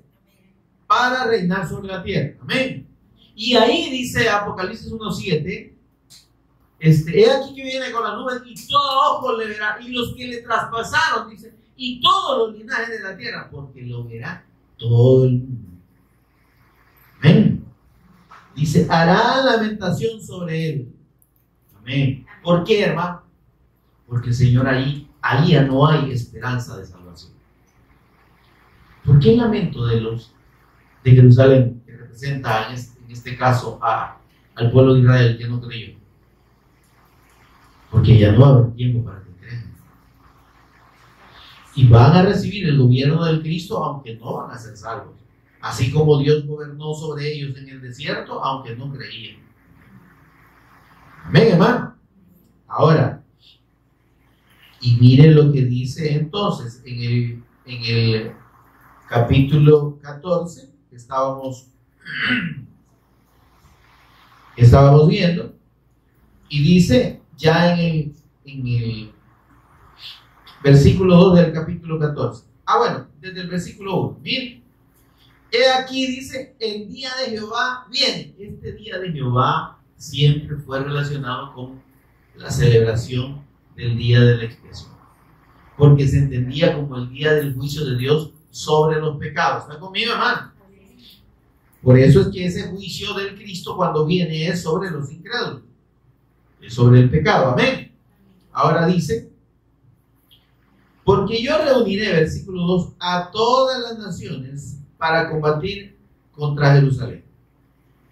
para reinar sobre la tierra. Amén. Y ahí dice Apocalipsis 1:7, he aquí que viene con las nubes y todo ojo le verá, y los que le traspasaron, dice, y todos los linajes de la tierra, porque lo verá todo el mundo. Amén. Dice, hará lamentación sobre él. Amén. ¿Por qué, hermano? Porque el Señor ahí ya no hay esperanza de salvación. ¿Por qué el lamento de Jerusalén, que representa en este caso al pueblo de Israel que no creyó? Porque ya no habrá tiempo para que crean. Y van a recibir el gobierno del Cristo, aunque no van a ser salvos. Así como Dios gobernó sobre ellos en el desierto, aunque no creían. Amén, hermano. Ahora, y miren lo que dice entonces en el capítulo 14 que estábamos viendo, y dice ya en el versículo 2 del capítulo 14. Bueno, desde el versículo 1. Miren, he aquí dice, el día de Jehová viene. Este día de Jehová siempre fue relacionado con la celebración del día de la expiación, porque se entendía como el día del juicio de Dios sobre los pecados. ¿Está conmigo, hermano? Por eso es que ese juicio del Cristo cuando viene es sobre los incrédulos, es sobre el pecado. Amén. Ahora dice, porque yo reuniré, versículo 2, a todas las naciones para combatir contra Jerusalén.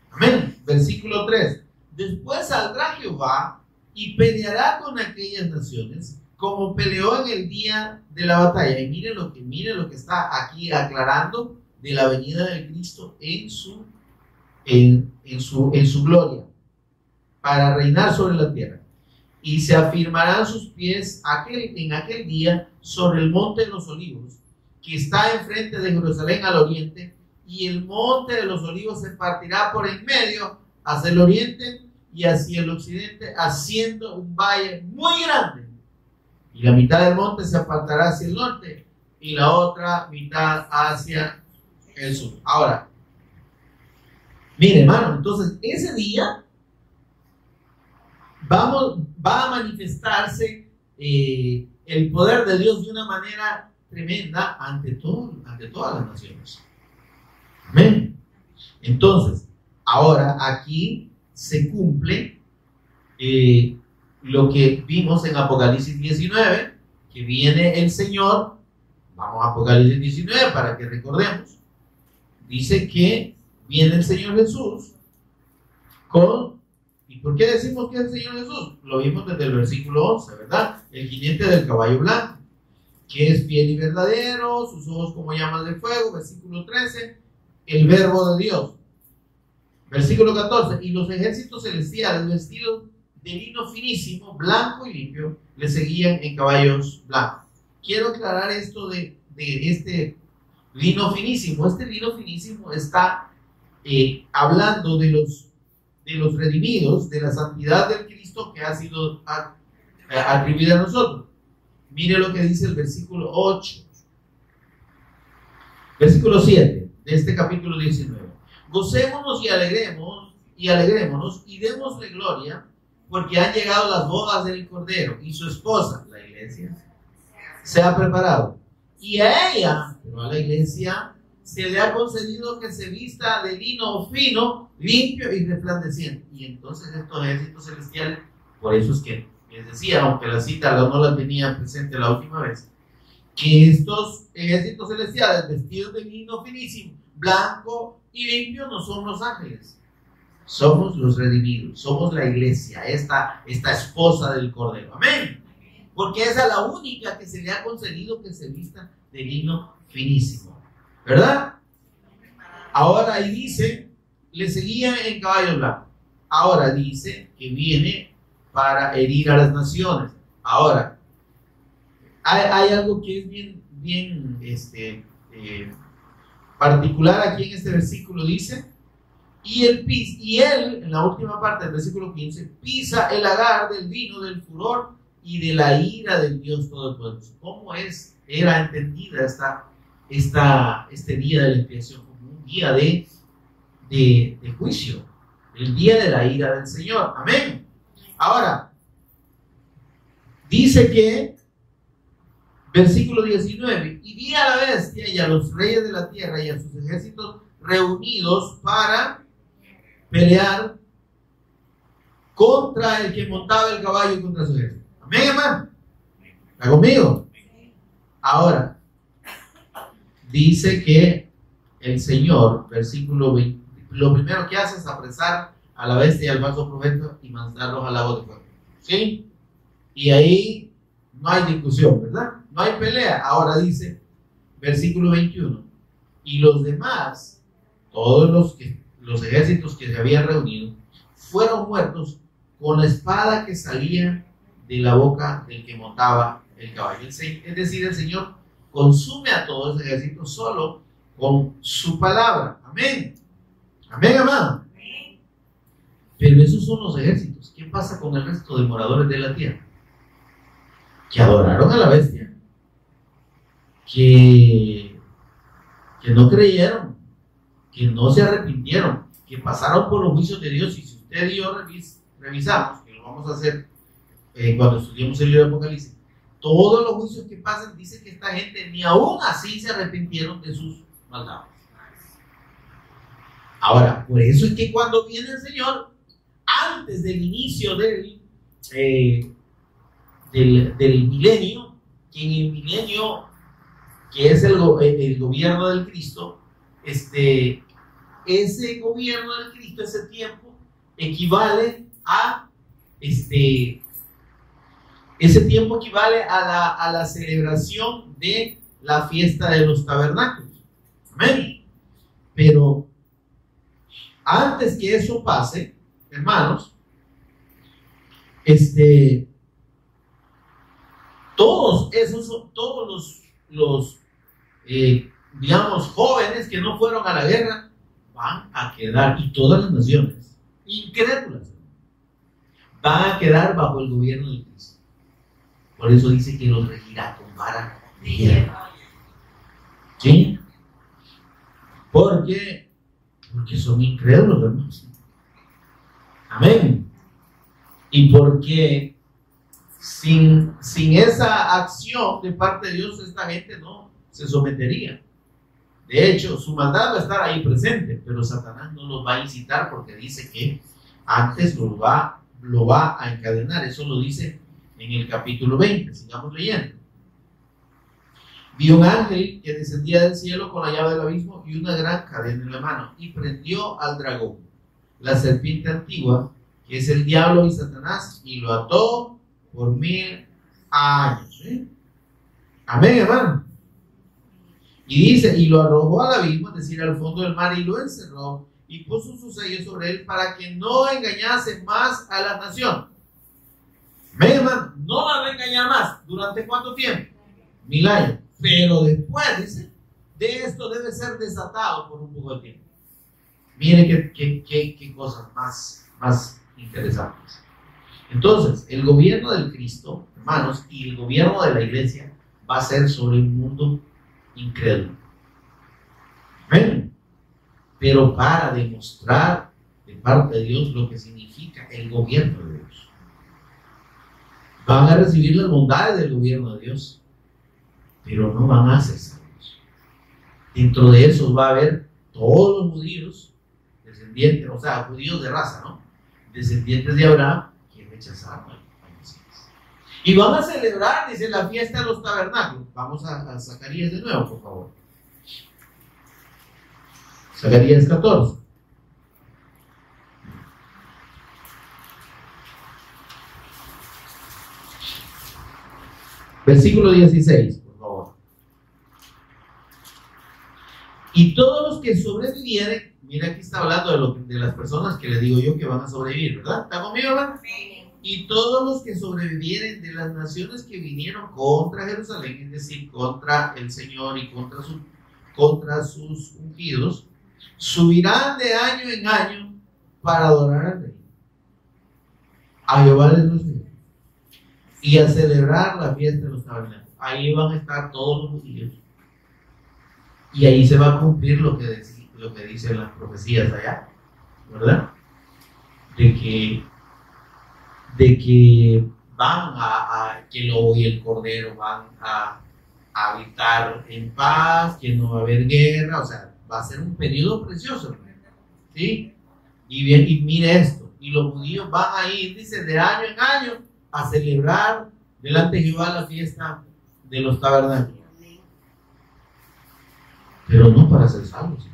Amén. Versículo 3, después saldrá Jehová y peleará con aquellas naciones como peleó en el día de la batalla. Y miren lo que está aquí aclarando de la venida del Cristo en su gloria, para reinar sobre la tierra. Y se afirmarán sus pies en aquel día sobre el monte de los olivos, que está enfrente de Jerusalén al oriente, y el monte de los olivos se partirá por en medio hacia el oriente y hacia el occidente, haciendo un valle muy grande. Y la mitad del monte se apartará hacia el norte y la otra mitad hacia el sur. Ahora, mire, hermano, entonces ese día va a manifestarse el poder de Dios de una manera tremenda ante todas las naciones. Amén. Entonces, ahora aquí se cumple lo que vimos en Apocalipsis 19, que viene el Señor. Vamos a Apocalipsis 19 para que recordemos. Dice que viene el Señor Jesús ¿y por qué decimos que es el Señor Jesús? Lo vimos desde el versículo 11, ¿verdad? El jinete del caballo blanco, que es fiel y verdadero, sus ojos como llamas de fuego, versículo 13, el verbo de Dios. Versículo 14. Y los ejércitos celestiales, vestidos de lino finísimo, blanco y limpio, le seguían en caballos blancos. Quiero aclarar esto de este lino finísimo. Este lino finísimo está hablando de los redimidos, de la santidad del Cristo que ha sido atribuida a nosotros. Mire lo que dice el versículo 8. Versículo 7 de este capítulo 19. Gocémonos y alegrémonos y démosle gloria, porque han llegado las bodas del Cordero y su esposa, la iglesia, se ha preparado. Y a ella, pero a la iglesia, se le ha concedido que se vista de lino fino, limpio y resplandeciente. Y entonces estos ejércitos celestiales, por eso es que les decía, aunque la cita no la tenía presente la última vez, que estos ejércitos celestiales vestidos de lino finísimo, blanco y limpio, no son los ángeles, somos los redimidos, somos la iglesia, esta esposa del Cordero. Amén. Porque esa es la única que se le ha concedido que se vista de lino finísimo, ¿verdad? Ahora ahí dice, le seguían en caballo blanco. Ahora dice que viene para herir a las naciones. Ahora, hay algo que es bien particular aquí en este versículo. Dice, y él, en la última parte del versículo 15, pisa el lagar del vino del furor y de la ira del Dios Todopoderoso. ¿Cómo era entendida este día de la expiación? Como un día de juicio, el día de la ira del Señor. Amén. Ahora, dice que, versículo 19, y vi a la bestia y a los reyes de la tierra y a sus ejércitos reunidos para pelear contra el que montaba el caballo y contra su ejército. Amén, hermano. ¿Está conmigo? Ahora, dice que el Señor, versículo 20, lo primero que hace es apresar a la bestia y al falso profeta y mandarlos al lago de fuego. ¿Sí? Y ahí no hay discusión, ¿verdad? No hay pelea. Ahora dice, versículo 21, y los demás, todos los ejércitos que se habían reunido, fueron muertos con la espada que salía de la boca del que montaba el caballo. Es decir, el Señor consume a todo ese ejército solo con su palabra. Amén. Amén, amado. Pero esos son los ejércitos. ¿Qué pasa con el resto de moradores de la tierra? Que adoraron a la bestia, que no creyeron, que no se arrepintieron, que pasaron por los juicios de Dios. Y si usted y yo revisamos, que lo vamos a hacer cuando estudiemos el libro de Apocalipsis, todos los juicios que pasan, dice que esta gente ni aún así se arrepintieron de sus maldades. Ahora, por eso es que cuando viene el Señor, antes del inicio del milenio, que en el milenio, que es el gobierno del Cristo, ese gobierno del Cristo, ese tiempo, equivale a ese tiempo equivale a la celebración de la fiesta de los tabernáculos. Amén. Pero antes que eso pase, hermanos, todos los digamos, jóvenes que no fueron a la guerra van a quedar, y todas las naciones incrédulas van a quedar bajo el gobierno de Cristo. Por eso dice que los regirá con vara de hierro. ¿Sí? Porque son incrédulos, hermanos. Amén. Y porque sin esa acción de parte de Dios, esta gente no se sometería. De hecho, su maldad va a estar ahí presente, pero Satanás no los va a incitar, porque dice que antes lo va a encadenar. Eso lo dice en el capítulo 20. Sigamos leyendo. Vi un ángel que descendía del cielo con la llave del abismo y una gran cadena en la mano, y prendió al dragón, la serpiente antigua, que es el diablo y Satanás, y lo ató por 1000 años. Amén, hermano. Y dice, y lo arrojó al abismo, es decir, al fondo del mar, y lo encerró, y puso su sello sobre él para que no engañase más a la nación. Amén, hermano. No la va a engañar más. ¿Durante cuánto tiempo? 1000 años. Pero después, dice, de esto debe ser desatado por un poco de tiempo. Mire qué cosas más interesantes. Entonces, el gobierno del Cristo, hermanos, y el gobierno de la iglesia va a ser sobre un mundo incrédulo. Amén. Pero para demostrar de parte de Dios lo que significa el gobierno de Dios. Van a recibir las bondades del gobierno de Dios, pero no van a ser salvos. Dentro de eso va a haber todos los judíos, descendientes, o sea, judíos de raza, ¿no? Descendientes de Abraham, que rechazaron al Mesías. Y van a celebrar, dice, la fiesta de los tabernáculos. Vamos a Zacarías de nuevo, por favor. Zacarías 14. Versículo 16, por favor. Y todos los que sobrevivieren, mira, aquí está hablando de las personas que le digo yo que van a sobrevivir, ¿verdad? ¿Está conmigo, hermano? Sí. Y todos los que sobrevivieren de las naciones que vinieron contra Jerusalén, es decir, contra el Señor y contra sus ungidos, subirán de año en año para adorar al Rey, a Jehová de los ejércitos, y a celebrar la fiesta de los tabernáculos. Ahí van a estar todos los judíos. Y ahí se va a cumplir lo que dicen las profecías allá, ¿verdad? De que van que el lobo y el cordero van a habitar en paz, que no va a haber guerra, o sea, va a ser un periodo precioso, ¿sí? Y bien, y mire esto, y los judíos van a ir, dice, de año en año a celebrar delante de Jehová la fiesta de los tabernáculos. Pero no para ser salvos.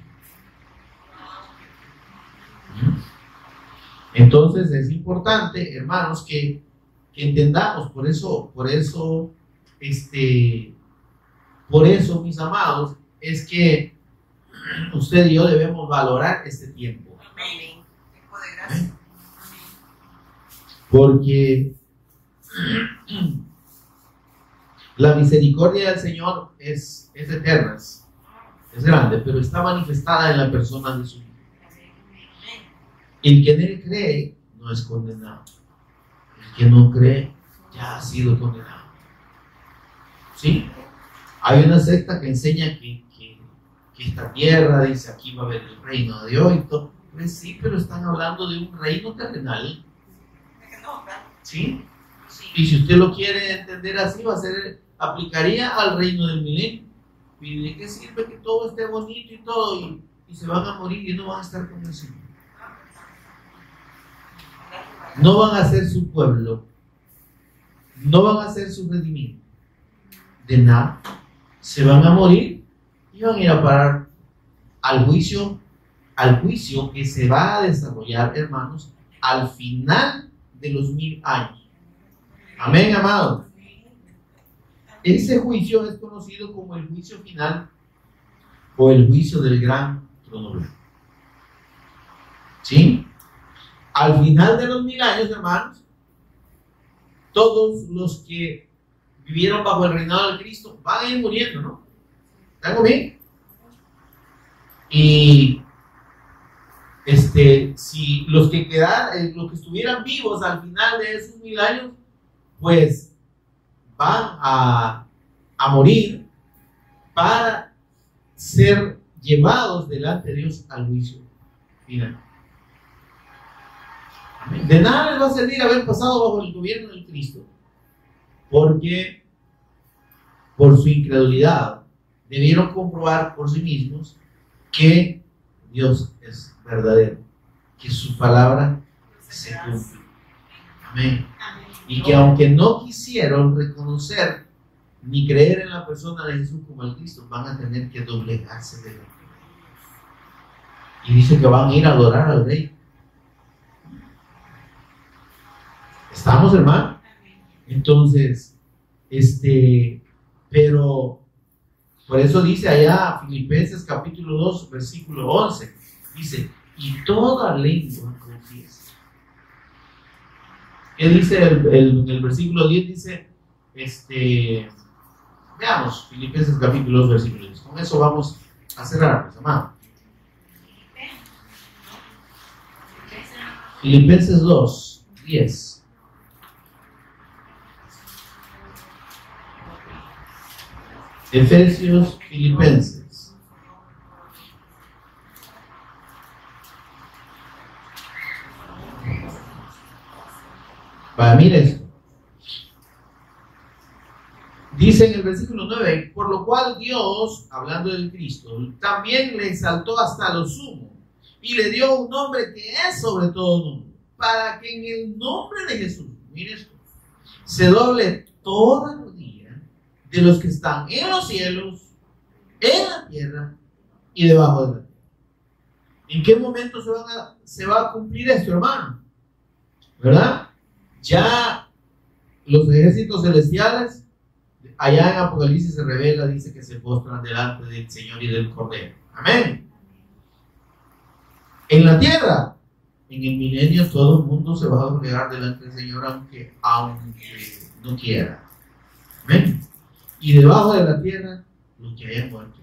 Entonces es importante, hermanos, que entendamos, por eso, mis amados, es que usted y yo debemos valorar este tiempo. Amén. Tiempo de gracia. Porque la misericordia del Señor es eterna, es grande, pero está manifestada en la persona de su Hijo. El que en él cree no es condenado. El que no cree ya ha sido condenado. ¿Sí? Hay una secta que enseña que esta tierra, dice, aquí va a haber el reino de Dios y todo. Pues sí, pero están hablando de un reino terrenal. ¿Sí? Y si usted lo quiere entender así, aplicaría al reino del milenio. ¿Y de qué sirve que todo esté bonito y todo y se van a morir y no van a estar con el Señor? No van a ser su pueblo, no van a ser su redimido. De nada, se van a morir y van a ir a parar al juicio que se va a desarrollar, hermanos, al final de los 1000 años. Amén, amados. Ese juicio es conocido como el juicio final o el juicio del gran trono blanco. ¿Sí? Al final de los 1000 años, hermanos, todos los que vivieron bajo el reinado de Cristo van a ir muriendo, ¿no? ¿Están bien? Y si los que los que estuvieran vivos al final de esos 1000 años, pues van a morir para ser llevados delante de Dios al juicio final. De nada les va a servir haber pasado bajo el gobierno del Cristo, porque por su incredulidad debieron comprobar por sí mismos que Dios es verdadero, que su palabra se cumple. Amén. Y que aunque no quisieron reconocer ni creer en la persona de Jesús como el Cristo, van a tener que doblegarse de la fe. Y dice que van a ir a adorar al Rey. ¿Estamos, hermano? Entonces, pero por eso dice allá Filipenses capítulo 2, versículo 11, dice, y toda lengua confiese. ¿Qué dice el versículo 10? Dice, veamos, Filipenses capítulo 2, versículo 10. Con eso vamos a cerrar, pues, amado. Filipenses 2, 10. Efesios, Filipenses. Mira esto. Dice en el versículo 9, por lo cual Dios, hablando del Cristo, también le exaltó hasta lo sumo y le dio un nombre que es sobre todo nombre, para que en el nombre de Jesús, mire esto, se doble toda rodilla de los que están en los cielos, en la tierra y debajo de la tierra. ¿En qué momento se va a cumplir esto, hermano? ¿Verdad? Ya los ejércitos celestiales, allá en Apocalipsis se revela, dice que se postran delante del Señor y del Cordero. Amén. En la tierra, en el milenio, todo el mundo se va a doblegar delante del Señor, aunque no quiera. Amén. Y debajo de la tierra, los que hayan muerto,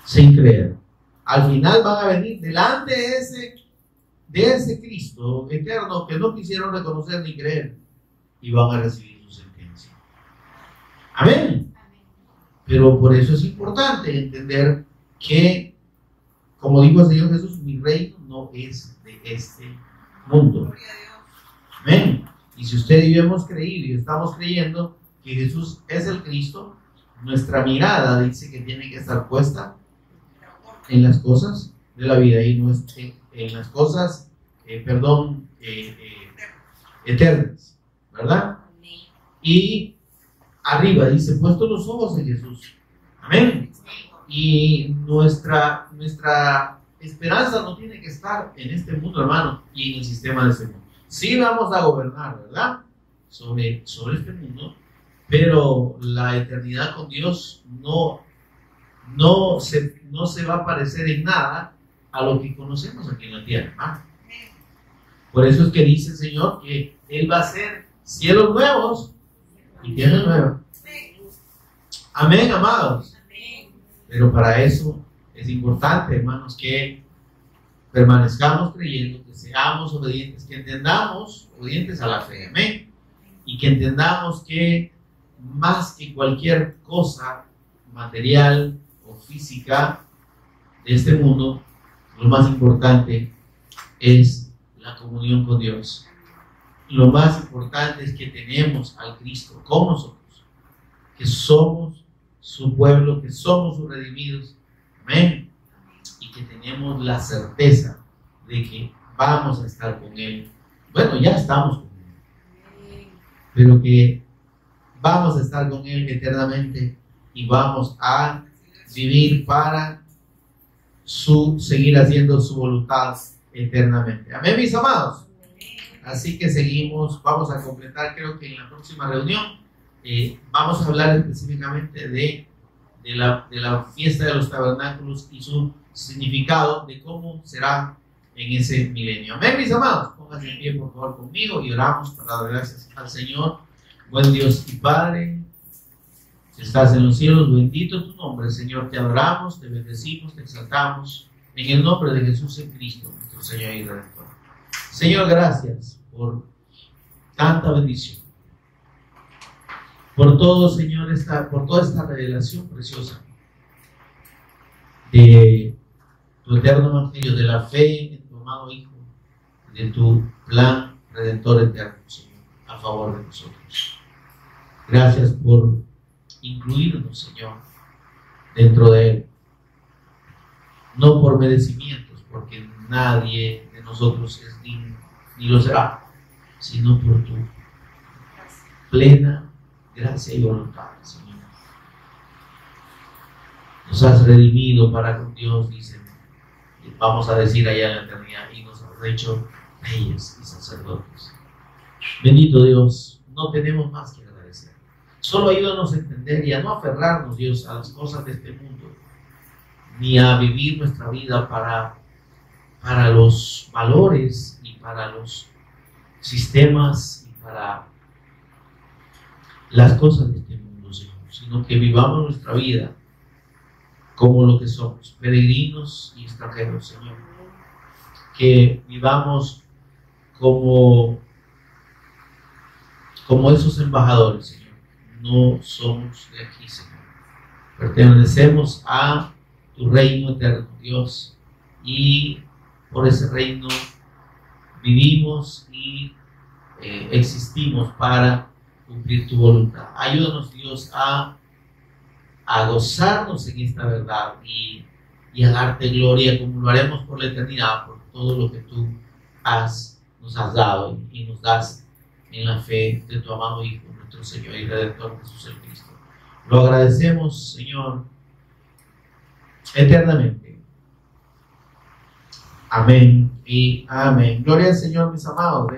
sin creer. Al final van a venir delante de ese Cristo eterno que no quisieron reconocer ni creer, y van a recibir su sentencia. Amén. Pero por eso es importante entender que, como dijo el Señor Jesús, mi reino no es de este mundo. Amén. Y si usted y yo hemos creído y estamos creyendo que Jesús es el Cristo, nuestra mirada dice que tiene que estar puesta en las cosas de la vida y no en las cosas, eternas, ¿verdad? Y arriba dice, puesto los ojos en Jesús. Amén. Y nuestra esperanza no tiene que estar en este mundo, hermano, y en el sistema de este mundo. Sí vamos a gobernar, ¿verdad? Sobre este mundo, pero la eternidad con Dios no se va a parecer en nada a lo que conocemos aquí en la tierra, ¿verdad? Por eso es que dice el Señor que Él va a hacer cielos nuevos y tierra nueva. Amén, amados. Pero para eso es importante, hermanos, que permanezcamos creyendo, que seamos obedientes, que entendamos, obedientes a la fe, amén, y que entendamos que más que cualquier cosa material o física de este mundo, lo más importante es la comunión con Dios. Lo más importante es que tenemos al Cristo con nosotros, que somos su pueblo, que somos sus redimidos, amén, y que tenemos la certeza de que vamos a estar con Él. Bueno, ya estamos con Él, pero que vamos a estar con Él eternamente y vamos a vivir para seguir haciendo su voluntad eternamente. Amén, mis amados. Así que seguimos, vamos a completar, creo que en la próxima reunión vamos a hablar específicamente de la fiesta de los tabernáculos y su significado, de cómo será en ese milenio. Amén, mis amados. Pónganse en pie, por favor, conmigo y oramos para dar gracias al Señor. Buen Dios y Padre, si estás en los cielos, bendito tu nombre, Señor. Te adoramos, te bendecimos, te exaltamos en el nombre de Jesús en Cristo, nuestro Señor y Redentor. Señor, gracias por tanta bendición, por todo, Señor, por toda esta revelación preciosa de tu eterno evangelio, de la fe en tu amado Hijo, de tu plan redentor eterno, Señor, a favor de nosotros. Gracias por incluirnos, Señor, dentro de Él, no por merecimientos, porque nadie de nosotros es digno, ni lo será, sino por tu plena gracia y voluntad, Señor. Nos has redimido para con Dios, dicen, vamos a decir allá en la eternidad, y nos has hecho reyes y sacerdotes. Bendito Dios, no tenemos más que agradecer. Solo ayúdanos a entender y a no aferrarnos, Dios, a las cosas de este mundo, ni a vivir nuestra vida para para los valores y para los sistemas y para las cosas de este mundo, Señor, sino que vivamos nuestra vida como lo que somos, peregrinos y extranjeros, Señor. Que vivamos como esos embajadores, Señor. No somos de aquí, Señor. Pertenecemos a tu reino eterno, Dios, y por ese reino vivimos y existimos para cumplir tu voluntad. Ayúdanos, Dios, a gozarnos en esta verdad y a darte gloria como lo haremos por la eternidad, por todo lo que tú nos has dado y nos das en la fe de tu amado Hijo, nuestro Señor y Redentor Jesús el Cristo. Lo agradecemos, Señor, eternamente. Amén y amén. Gloria al Señor, mis amados.